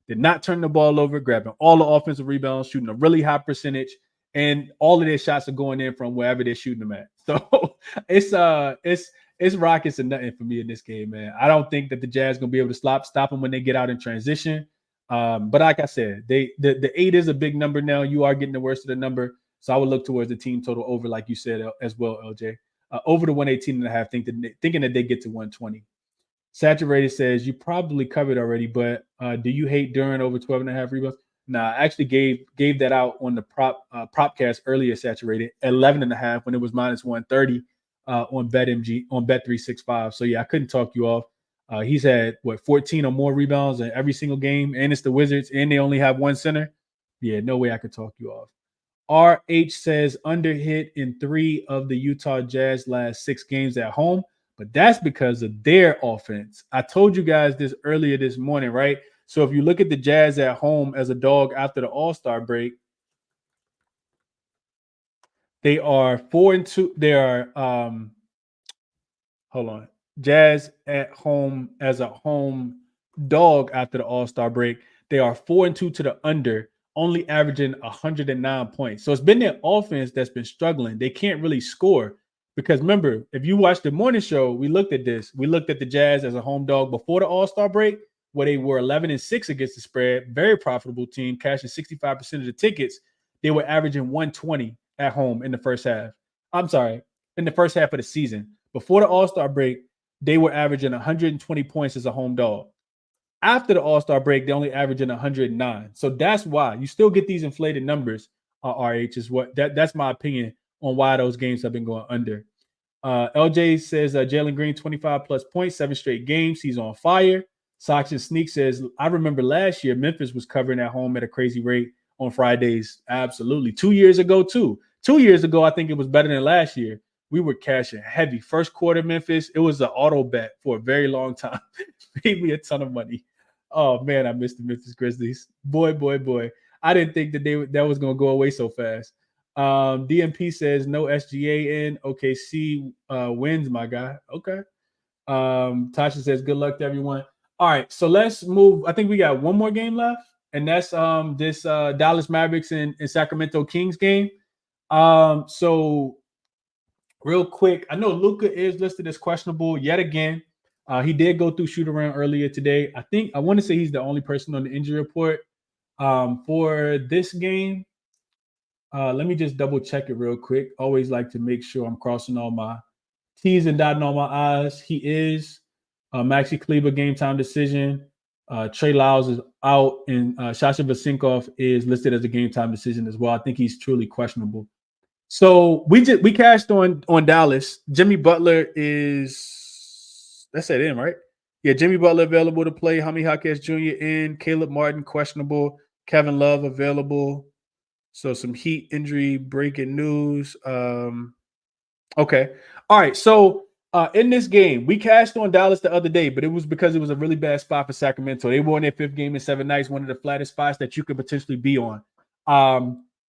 Did not turn the ball over, grabbing all the offensive rebounds, shooting a really high percentage, and all of their shots are going in from wherever they're shooting them at. So it's Rockets and nothing for me in this game, man. I don't think that the Jazz gonna be able to stop them when they get out in transition. But like I said, the 8 is a big number now. You are getting the worst of the number. So I would look towards the team total over, like you said as well, LJ. Over the 118.5, thinking that they get to 120. Saturated says you probably covered already, but do you hate Duren over 12.5 rebounds? Nah, I actually gave that out on the propcast earlier. Saturated 11.5 when it was minus 130 on BetMG on Bet365. So yeah, I couldn't talk you off. He's had 14 or more rebounds in every single game, and it's the Wizards, and they only have one center. Yeah, no way I could talk you off. RH says under hit in 3 of the Utah Jazz last 6 games at home, but that's because of their offense. I told you guys this earlier this morning, right? So if you look at the Jazz at home as a dog after the All-Star break, they are 4-2. They are hold on. Jazz at home as a home dog after the All-Star break. They are 4-2 to the under, only averaging 109 points. So it's been their offense that's been struggling. They can't really score because remember, if you watch the morning show, we looked at this. We looked at the Jazz as a home dog before the All-Star break, where they were 11-6 against the spread. Very profitable team, cashing 65% of the tickets. They were averaging 120 at home in the first half. I'm sorry, in the first half of the season. Before the All-Star break, they were averaging 120 points as a home dog. After the All-Star break, they only averaging 109. So that's why you still get these inflated numbers. RH is that's my opinion on why those games have been going under. LJ says Jalen Green 25 plus points, 7 straight games. He's on fire. Sox and Sneak says I remember last year Memphis was covering at home at a crazy rate on Fridays. Absolutely. 2 years ago too. 2 years ago, I think it was better than last year. We were cashing heavy. First quarter Memphis, it was an auto bet for a very long time. Made me a ton of money. Oh man, I missed the Memphis Grizzlies. Boy. I didn't think that was going to go away so fast. DMP says no SGA in. OKC wins, my guy. Okay. Tasha says good luck to everyone. All right, so let's move. I think we got one more game left, and that's this Dallas Mavericks and Sacramento Kings game. So real quick, I know Luka is listed as questionable yet again. He did go through shoot around earlier today. I want to say he's the only person on the injury report for this game. Let me just double check it real quick. Always like to make sure I'm crossing all my T's and dotting all my I's. He is Maxi Kleber game time decision. Trey Lyles is out, and Sasha Vesenkov is listed as a game time decision as well. I think he's truly questionable. So we cashed on Dallas. Jimmy Butler that's it in, right? Yeah, Jimmy Butler available to play. Jaime Jaquez Jr. in. Caleb Martin questionable. Kevin Love available. So some Heat injury breaking news. Okay. All right. So in this game, we cashed on Dallas the other day, but it was because it was a really bad spot for Sacramento. They won their 5th game in 7 nights, one of the flattest spots that you could potentially be on.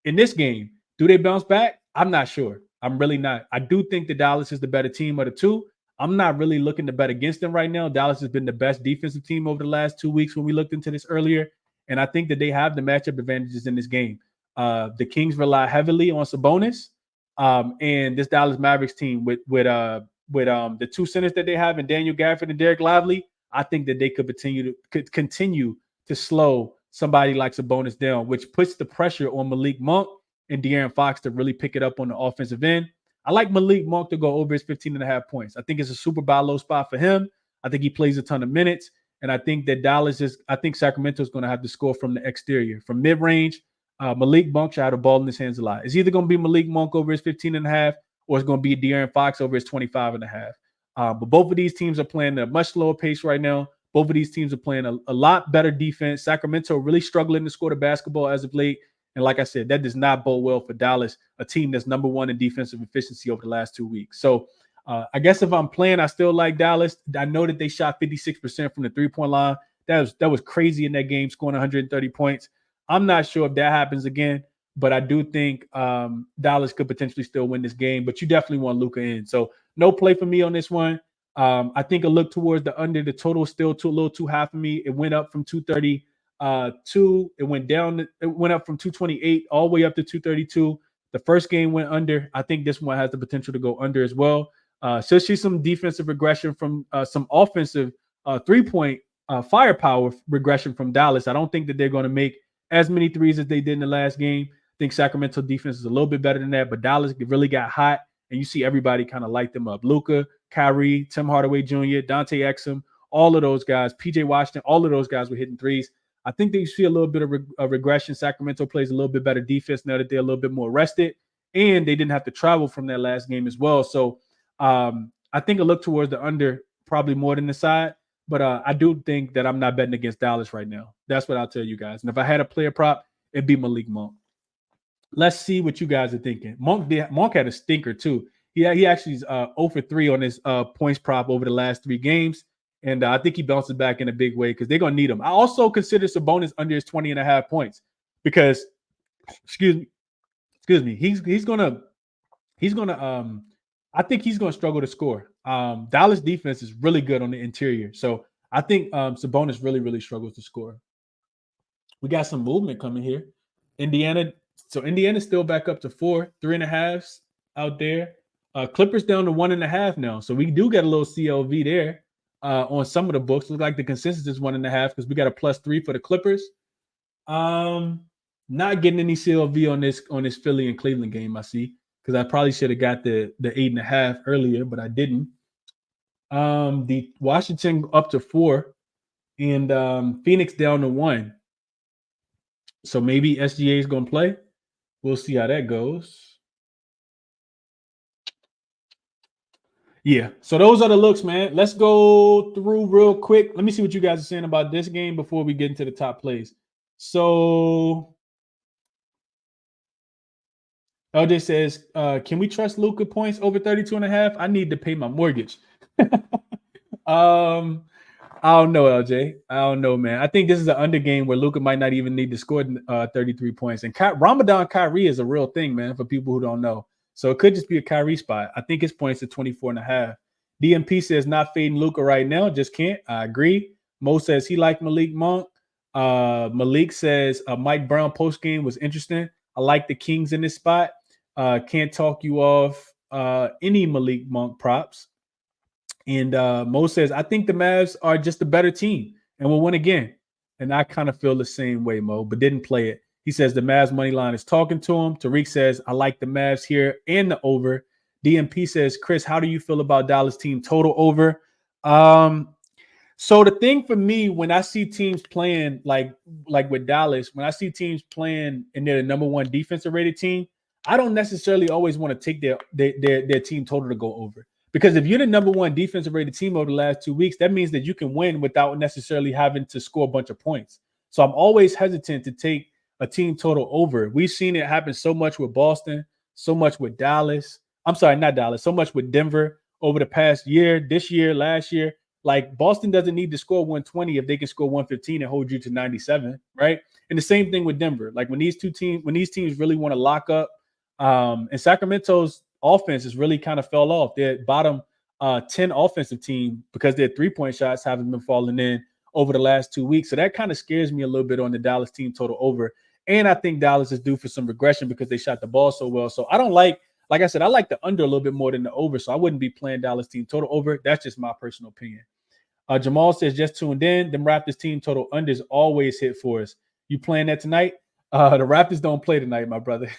In this game, do they bounce back? I'm not sure. I'm really not. I do think that Dallas is the better team of the two. I'm not really looking to bet against them right now. Dallas has been the best defensive team over the last 2 weeks when we looked into this earlier, and I think that they have the matchup advantages in this game. The Kings rely heavily on Sabonis, and this Dallas Mavericks team with the 2 centers that they have in Daniel Gafford and Derek Lively, I think that they could continue to slow somebody like Sabonis down, which puts the pressure on Malik Monk and De'Aaron Fox to really pick it up on the offensive end. I like Malik Monk to go over his 15.5 points. I think it's a super buy low spot for him. I think he plays a ton of minutes, and I think that I think Sacramento is going to have to score from the exterior, from mid-range. Malik Monk should have the ball in his hands a lot. It's either going to be Malik Monk over his 15.5, or it's going to be De'Aaron Fox over his 25.5. But both of these teams are playing at a much slower pace right now. Both of these teams are playing a lot better defense. Sacramento really struggling to score the basketball as of late. And like I said, that does not bode well for Dallas, a team that's number one in defensive efficiency over the last 2 weeks. So I guess if I'm playing, I still like Dallas. I know that they shot 56% from the three-point line. That was crazy in that game, scoring 130 points. I'm not sure if that happens again, but I do think Dallas could potentially still win this game. But you definitely want Luka in. So no play for me on this one. I think a look towards the under. The total is still a little too high for me. It went up from 232. It went down. It went up from 228 all the way up to 232. The first game went under. I think this one has the potential to go under as well. So see some defensive regression from some offensive 3-point firepower regression from Dallas. I don't think that they're going to make as many threes as they did in the last game. I think Sacramento defense is a little bit better than that, but Dallas really got hot, and you see everybody kind of light them up. Luka, Kyrie, Tim Hardaway Jr., Dante Exum, all of those guys, PJ Washington, all of those guys were hitting threes. I think they see a little bit of regression. Sacramento plays a little bit better defense now that they're a little bit more rested, and they didn't have to travel from that last game as well. So I think a look towards the under probably more than the side, but I do think that I'm not betting against Dallas right now. That's what I'll tell you guys. And if I had a player prop, it'd be Malik Monk. Let's see what you guys are thinking. Monk had a stinker too. He actually is 0 for 3 on his points prop over the last 3 games. And I think he bounces back in a big way because they're going to need him. I also consider Sabonis under his 20.5 points because, excuse me, he's gonna I think he's gonna struggle to score. Dallas defense is really good on the interior, so I think Sabonis really struggles to score. We got some movement coming here. Indiana's still back up to 4, 3.5 out there. Clippers down to 1.5 now, so we do get a little CLV there on some of the books. Looks like the consensus is 1.5 because we got a +3 for the Clippers. Not getting any CLV on this Philly and Cleveland game, I see, because I probably should have got the 8.5 earlier, but I didn't. The Washington up to 4 and Phoenix down to 1. So maybe SGA is going to play. We'll see how that goes. Yeah, so those are the looks, man. Let's go through real quick. Let me see what you guys are saying about this game before we get into the top plays. So LJ says, can we trust Luka points over 32.5? I need to pay my mortgage. I don't know, LJ. I don't know, man. I think this is an under game where Luka might not even need to score 33 points. And Ramadan Kyrie is a real thing, man, for people who don't know. So it could just be a Kyrie spot. I think his points are 24.5. DMP says not fading Luka right now. Just can't. I agree. Mo says he liked Malik Monk. Malik says Mike Brown post game was interesting. I like the Kings in this spot. Can't talk you off any Malik Monk props. And Mo says, I think the Mavs are just a better team and will win again. And I kind of feel the same way, Mo, but didn't play it. He says the Mavs money line is talking to him. Tariq says, I like the Mavs here and the over. DMP says, Chris, how do you feel about Dallas team total over? So the thing for me, when I see teams playing like with Dallas, when I see teams playing and they're the number one defensive rated team, I don't necessarily always want to take their team total to go over. Because if you're the number one defensive rated team over the last 2 weeks, that means that you can win without necessarily having to score a bunch of points. So I'm always hesitant to take a team total over. We've seen it happen so much with Boston, so much with Dallas. I'm sorry, not Dallas, so much with Denver over the past year, this year, last year. Like Boston doesn't need to score 120 if they can score 115 and hold you to 97, right? And the same thing with Denver. Like when these teams really want to lock up, and Sacramento's offense has really kind of fell off. Their bottom 10 offensive team because their 3-point shots haven't been falling in over the last 2 weeks. So that kind of scares me a little bit on the Dallas team total over. And I think Dallas is due for some regression because they shot the ball so well. So I don't like I said, I like the under a little bit more than the over. So I wouldn't be playing Dallas team total over. That's just my personal opinion. Jamal says, just tuned in. Them Raptors team total unders always hit for us. You playing that tonight? The Raptors don't play tonight, my brother.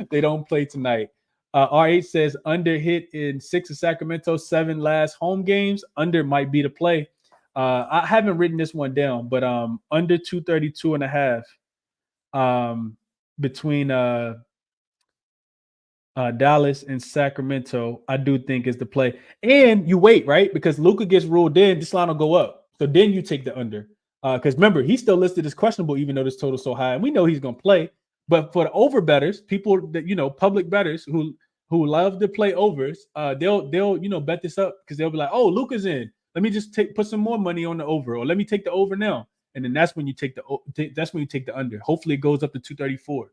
They don't play tonight. R8 says under hit in 6 of Sacramento, 7 last home games. Under might be the play. I haven't written this one down, but under 232.5 between Dallas and Sacramento, I do think is the play. And you wait, right? Because Luka gets ruled in, this line will go up. So then you take the under. Because remember, he's still listed as questionable, even though this total's so high. And we know he's gonna play. But for the over betters, people that public betters who love to play overs, they'll bet this up because they'll be like, oh, Luka's in. Let me just put some more money on the over, or let me take the over now. And then that's when you take the under. Hopefully it goes up to 234.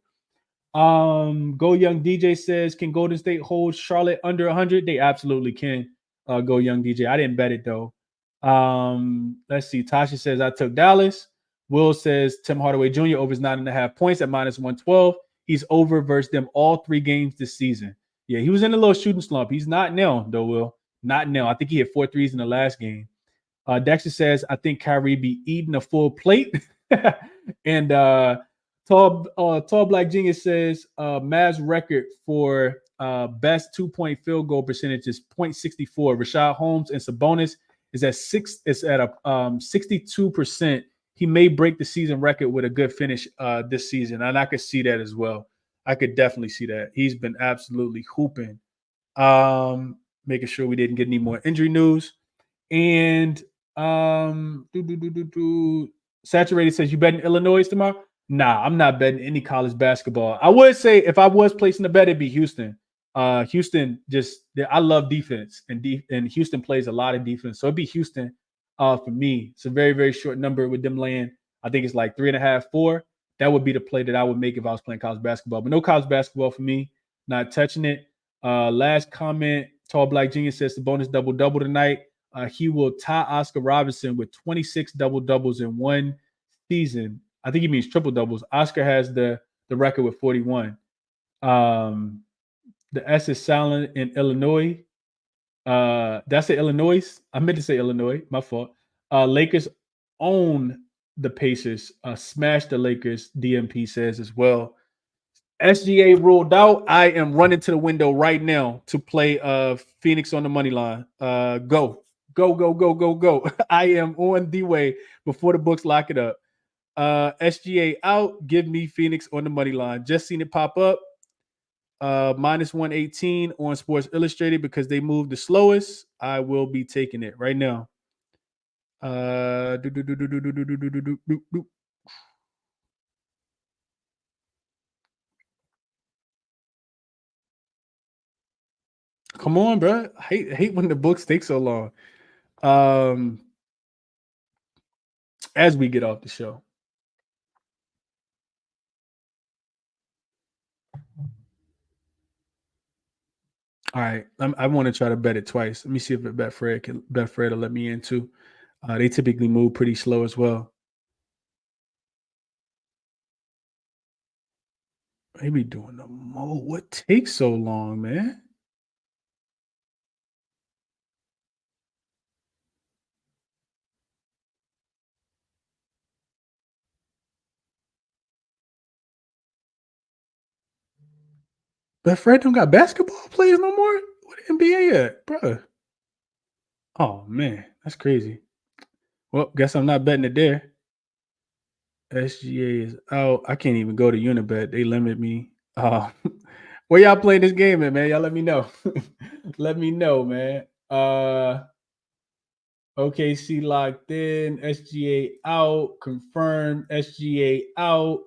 Go Young DJ says, can Golden State hold Charlotte under 100? They absolutely can. Go Young DJ. I didn't bet it though. Let's see. Tasha says I took Dallas. Will says Tim Hardaway Jr. over 9.5 points at -112. He's over versus them all 3 games this season. Yeah, he was in a little shooting slump. He's not now though. Will not now. I think he had 4 threes in the last game. Dexter says I think Kyrie be eating a full plate, and Tall Black Genius says Mavs record for best 2-point field goal percentage is .64. Rashad Holmes and Sabonis is at 62%. He may break the season record with a good finish this season, and I could see that as well. I could definitely see that. He's been absolutely hooping. Making sure we didn't get any more injury news. And Saturated says you betting Illinois tomorrow? Nah, I'm not betting any college basketball. I would say if I was placing a bet, it'd be Houston. Houston I love defense, and Houston plays a lot of defense, so it'd be Houston. For me, it's a very, very short number with them laying. I think it's like 3.5, 4. That would be the play that I would make if I was playing college basketball. But no college basketball for me. Not touching it. Last comment. Tall Black Genius says the bonus double tonight. He will tie Oscar Robertson with 26 double-doubles in one season. I think he means triple doubles. Oscar has the record with 41. The S is silent in Illinois. Did I say Illinois? I meant to say Illinois. My fault. Lakers own the Pacers. Smash the Lakers, DMP says as well. SGA ruled out. I am running to the window right now to play Phoenix on the money line. Go. I am on the way before the books lock it up. SGA out. Give me Phoenix on the money line. Just seen it pop up. -118 on Sports Illustrated because they moved the slowest. I will be taking it right now. Come on, bro. I hate when the books take so long. As we get off the show. All right, I want to try to bet it twice. Let me see if Betfred will let me in too. They typically move pretty slow as well. They be doing the most. What takes so long, man? Betfred don't got basketball players no more? What the NBA at, bro? Oh man, that's crazy. Well, guess I'm not betting it there. SGA is out. I can't even go to Unibet. They limit me. Where y'all playing this game at, man? Y'all let me know. Let me know, man. OKC locked in. SGA out. Confirmed. SGA out.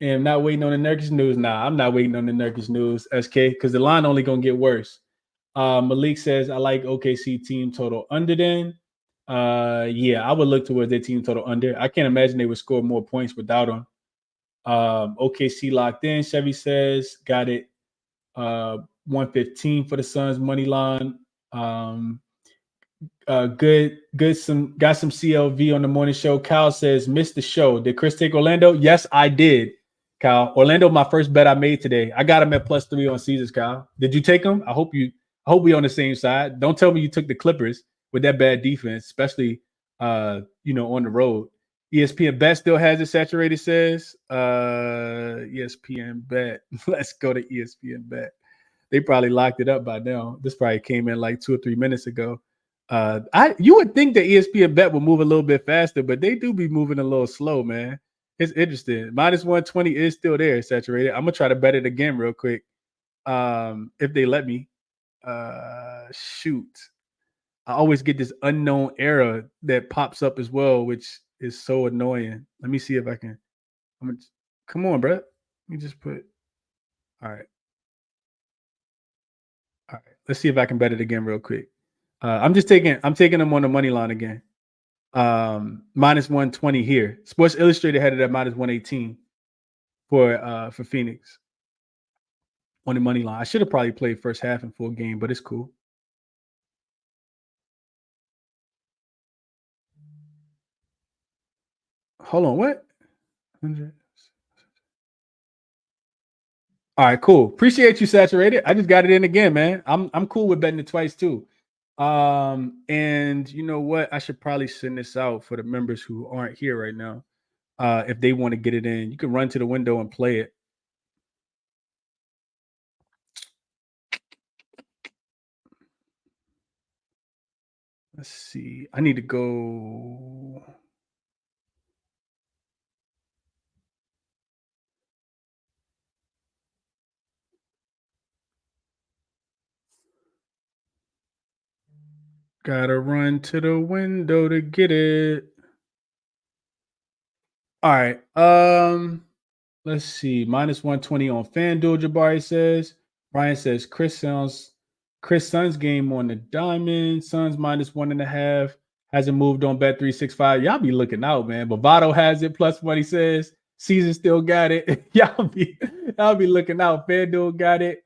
And I'm not waiting on the Nurkic news. Nah, I'm not waiting on the Nurkic news, SK, because the line only gonna get worse. Malik says I like OKC team total under then. Yeah, I would look towards their team total under. I can't imagine they would score more points without him. OKC locked in. Chevy says got it. 115 for the Suns money line. Got some CLV on the morning show. Kyle says missed the show. Did Chris take Orlando? Yes, I did. Kyle, Orlando, my first bet I made today. I got him at +3 on Caesars. Kyle, did you take him? I hope we on the same side. Don't tell me you took the Clippers with that bad defense, especially on the road. ESPN bet still has it saturated. Says ESPN bet. Let's go to ESPN bet. They probably locked it up by now. This probably came in like 2 or 3 minutes ago. You would think that ESPN bet will move a little bit faster, but they do be moving a little slow, man. It's interesting. -120 is still there, saturated. I'm gonna try to bet it again real quick. if they let me. Shoot. I always get this unknown error that pops up as well, which is so annoying. Let me see if I can. Come on, bro. Let me just put. All right. All right. Let's see if I can bet it again real quick. I'm taking them on the money line again. Minus 120 here. Sports Illustrated had it at minus 118 for Phoenix on the money line. I should have probably played first half and full game, but it's cool. Hold on, what? 100. All right, cool. Appreciate you, Saturated. I just got it in again, man. I'm cool with betting it twice too. And you know what? I should probably send this out for the members who aren't here right now. If they want to get it in, you can run to the window and play it. Let's see. I need to go. Gotta run to the window to get it. All right. Let's see. Minus 120 on FanDuel, Jabari says. Brian says Chris Suns game on the diamond. Suns minus 1.5. Hasn't moved on bet 365. Y'all be looking out, man. Bovado has it plus what he says. Season still got it. y'all be looking out. FanDuel got it.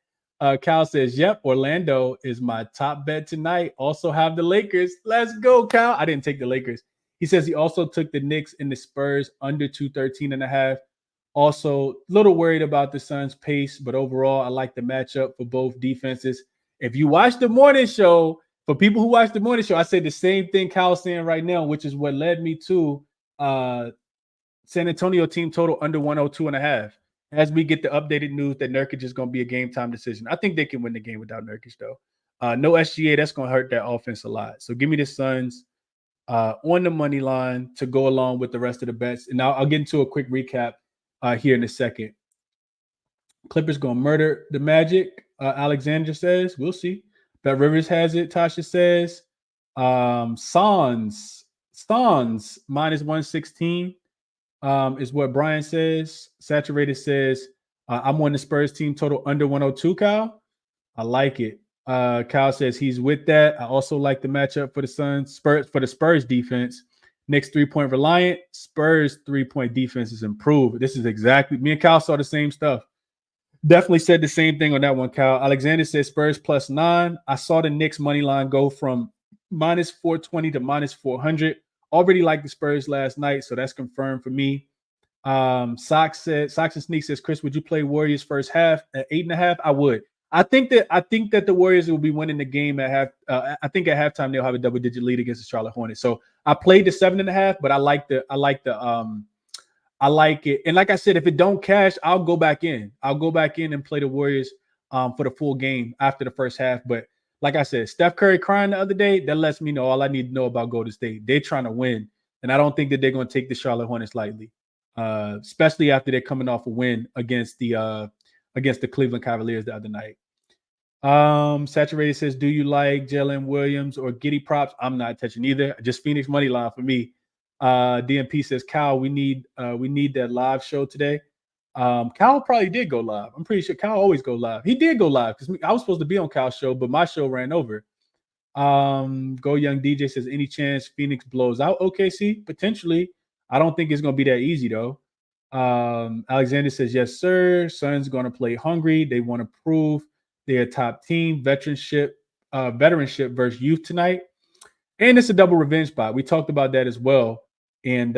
Cal says, yep, Orlando is my top bet tonight. Also have the Lakers. Let's go, Cal. I didn't take the Lakers. He says he also took the Knicks and the Spurs under 213.5. Also, a little worried about the Suns' pace, but overall, I like the matchup for both defenses. If you watch the morning show, for people who watch the morning show, I say the same thing Cal's saying right now, which is what led me to San Antonio team total under 102.5. As we get the updated news that Nurkic is going to be a game time decision. I think they can win the game without Nurkic, though. No SGA, that's going to hurt that offense a lot. So give me the Suns on the money line to go along with the rest of the bets. And I'll get into a quick recap here in a second. Clippers going to murder the Magic, Alexander says. We'll see. Bet Rivers has it, Tasha says. Suns minus 116. Is what Brian says. Saturated says, I'm on the Spurs team total under 102, Kyle. I like it. Kyle says he's with that. I also like the matchup for the Suns. For the Spurs defense. Knicks 3-point reliant. Spurs 3-point defense is improved. This is exactly, me and Kyle saw the same stuff. Definitely said the same thing on that one, Kyle. Alexander says Spurs plus 9. I saw the Knicks money line go from minus 420 to minus 400. Already liked the Spurs last night, so that's confirmed for me. Sox and Sneak says, Chris, would you play Warriors first half at 8.5? I would. I think that the Warriors will be winning the game at half. I think at halftime they'll have a double-digit lead against the Charlotte Hornets. So I played the 7.5, but I like it. And like I said, if it don't cash, I'll go back in. I'll go back in and play the Warriors for the full game after the first half. But like I said, Steph Curry crying the other day, that lets me know all I need to know about Golden State. They're trying to win, and I don't think that they're going to take the Charlotte Hornets lightly, especially after they're coming off a win against the Cleveland Cavaliers the other night. Saturated says, do you like Jalen Williams or Giddy props? I'm not touching either. Just Phoenix money line for me. DMP says, Cal, we need that live show today. Cal probably did go live. I'm pretty sure Cal always go live. He did go live because I was supposed to be on Cal's show, but my show ran over. Go Young DJ says, any chance Phoenix blows out OKC? Potentially. I don't think it's going to be that easy, though. Alexander says, yes, sir. Suns going to play hungry. They want to prove they're a top team. Veteranship versus youth tonight. And it's a double revenge spot. We talked about that as well. And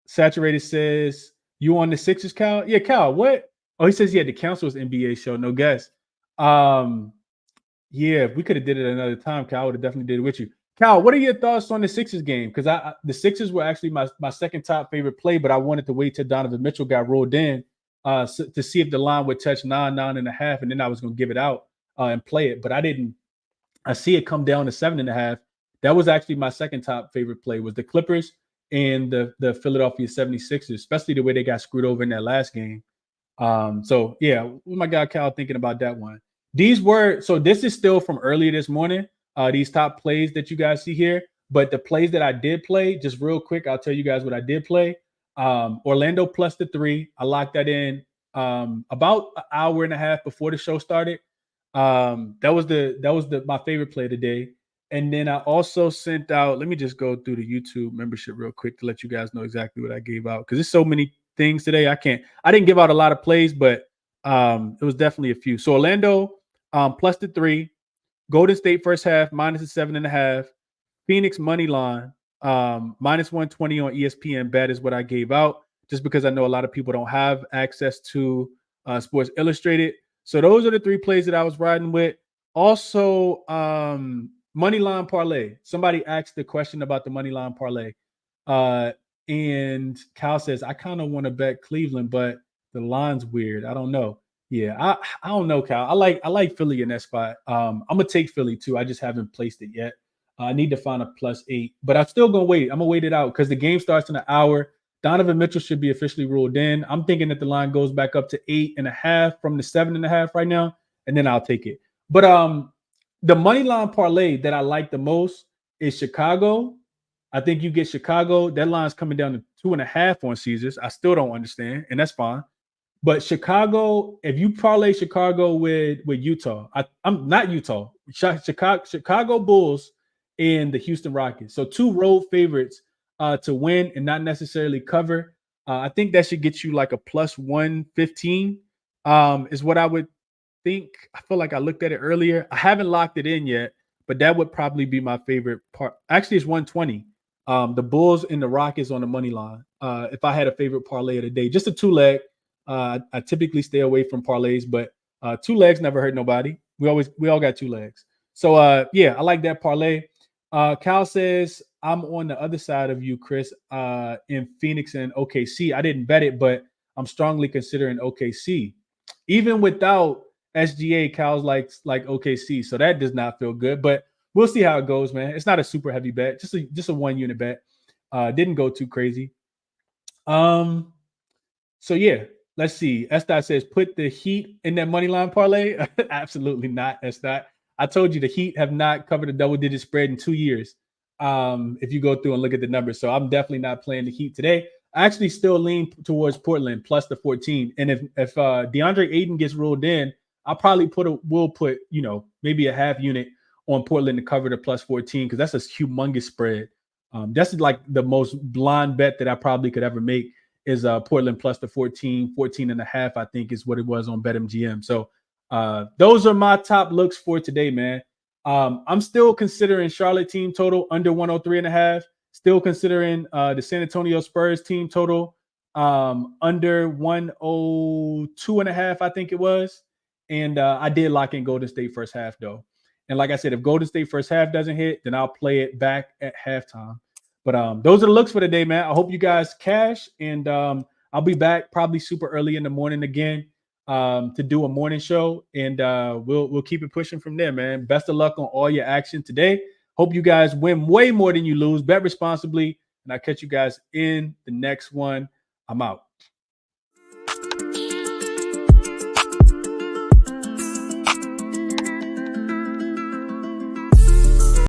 Saturated says, you on the Sixers, Cal? Yeah, Cal, what? Oh, he says he had to cancel his NBA show. No guess. Yeah, if we could have did it another time, Cal, I would have definitely did it with you. Cal, what are your thoughts on the Sixers game? Because the Sixers were actually my second top favorite play, but I wanted to wait till Donovan Mitchell got rolled in to see if the line would touch 9.5, and then I was going to give it out and play it. But I didn't. I see it come down to 7.5. That was actually my second top favorite play was the Clippers and the Philadelphia 76ers, especially the way they got screwed over in that last game. So yeah, what my guy Cal thinking about that one. This is still from earlier this morning. These top plays that you guys see here, but the plays that I did play, just real quick, I'll tell you guys what I did play. Orlando plus the 3. I locked that in about an hour and a half before the show started. That was my favorite play today. And then I also sent out, let me just go through the YouTube membership real quick to let you guys know exactly what I gave out. Because there's so many things today. I didn't give out a lot of plays, but it was definitely a few. So Orlando plus the 3, Golden State first half minus the 7.5, Phoenix money line minus 120 on ESPN bet is what I gave out, just because I know a lot of people don't have access to Sports Illustrated. So those are the 3 plays that I was riding with. Also, money line parlay. Somebody asked the question about the money line parlay. And Cal says, I kind of want to bet Cleveland, but the line's weird. I don't know. Yeah, I don't know, Cal. I like Philly in that spot. I'm gonna take Philly too. I just haven't placed it yet. I need to find a +8, but I'm still gonna wait. I'm gonna wait it out because the game starts in an hour. Donovan Mitchell should be officially ruled in. I'm thinking that the line goes back up to 8.5 from the 7.5 right now, and then I'll take it. But the money line parlay that I like the most is Chicago. I think you get Chicago. That line's coming down to 2.5 on Caesars. I still don't understand, and that's fine. But Chicago, if you parlay Chicago with Utah, I'm not Utah. Chicago Bulls and the Houston Rockets. So 2 road favorites to win and not necessarily cover. I think that should get you like a +115 is what I would think. I feel like I looked at it earlier. I haven't locked it in yet, but that would probably be my favorite part. Actually, it's 120. The Bulls and the Rockets on the money line. If I had a favorite parlay of the day, just a 2-leg. I typically stay away from parlays, but 2 legs never hurt nobody. We all got 2 legs. So yeah, I like that parlay. Cal says I'm on the other side of you, Chris, in Phoenix and OKC. I didn't bet it, but I'm strongly considering OKC. Even without SGA, Cal's like OKC. So that does not feel good, but we'll see how it goes, man. It's not a super heavy bet, just a 1-unit bet. Didn't go too crazy. So yeah, let's see. Estat says put the Heat in that money line parlay. Absolutely not, Estat. I told you the Heat have not covered a double-digit spread in 2 years. If you go through and look at the numbers, so I'm definitely not playing the Heat today. I actually still lean towards Portland plus the 14. And if DeAndre Ayton gets ruled in, I'll probably we'll put maybe a half unit on Portland to cover the +14 because that's a humongous spread. That's like the most blind bet that I probably could ever make is Portland plus the 14.5, I think is what it was on BetMGM. So those are my top looks for today, man. I'm still considering Charlotte team total under 103.5. Still considering the San Antonio Spurs team total under 102.5, I think it was. And I did lock in Golden State first half, though. And like I said, if Golden State first half doesn't hit, then I'll play it back at halftime. But those are the looks for the day, man. I hope you guys cash. And I'll be back probably super early in the morning again to do a morning show. And we'll keep it pushing from there, man. Best of luck on all your action today. Hope you guys win way more than you lose. Bet responsibly. And I'll catch you guys in the next one. I'm out.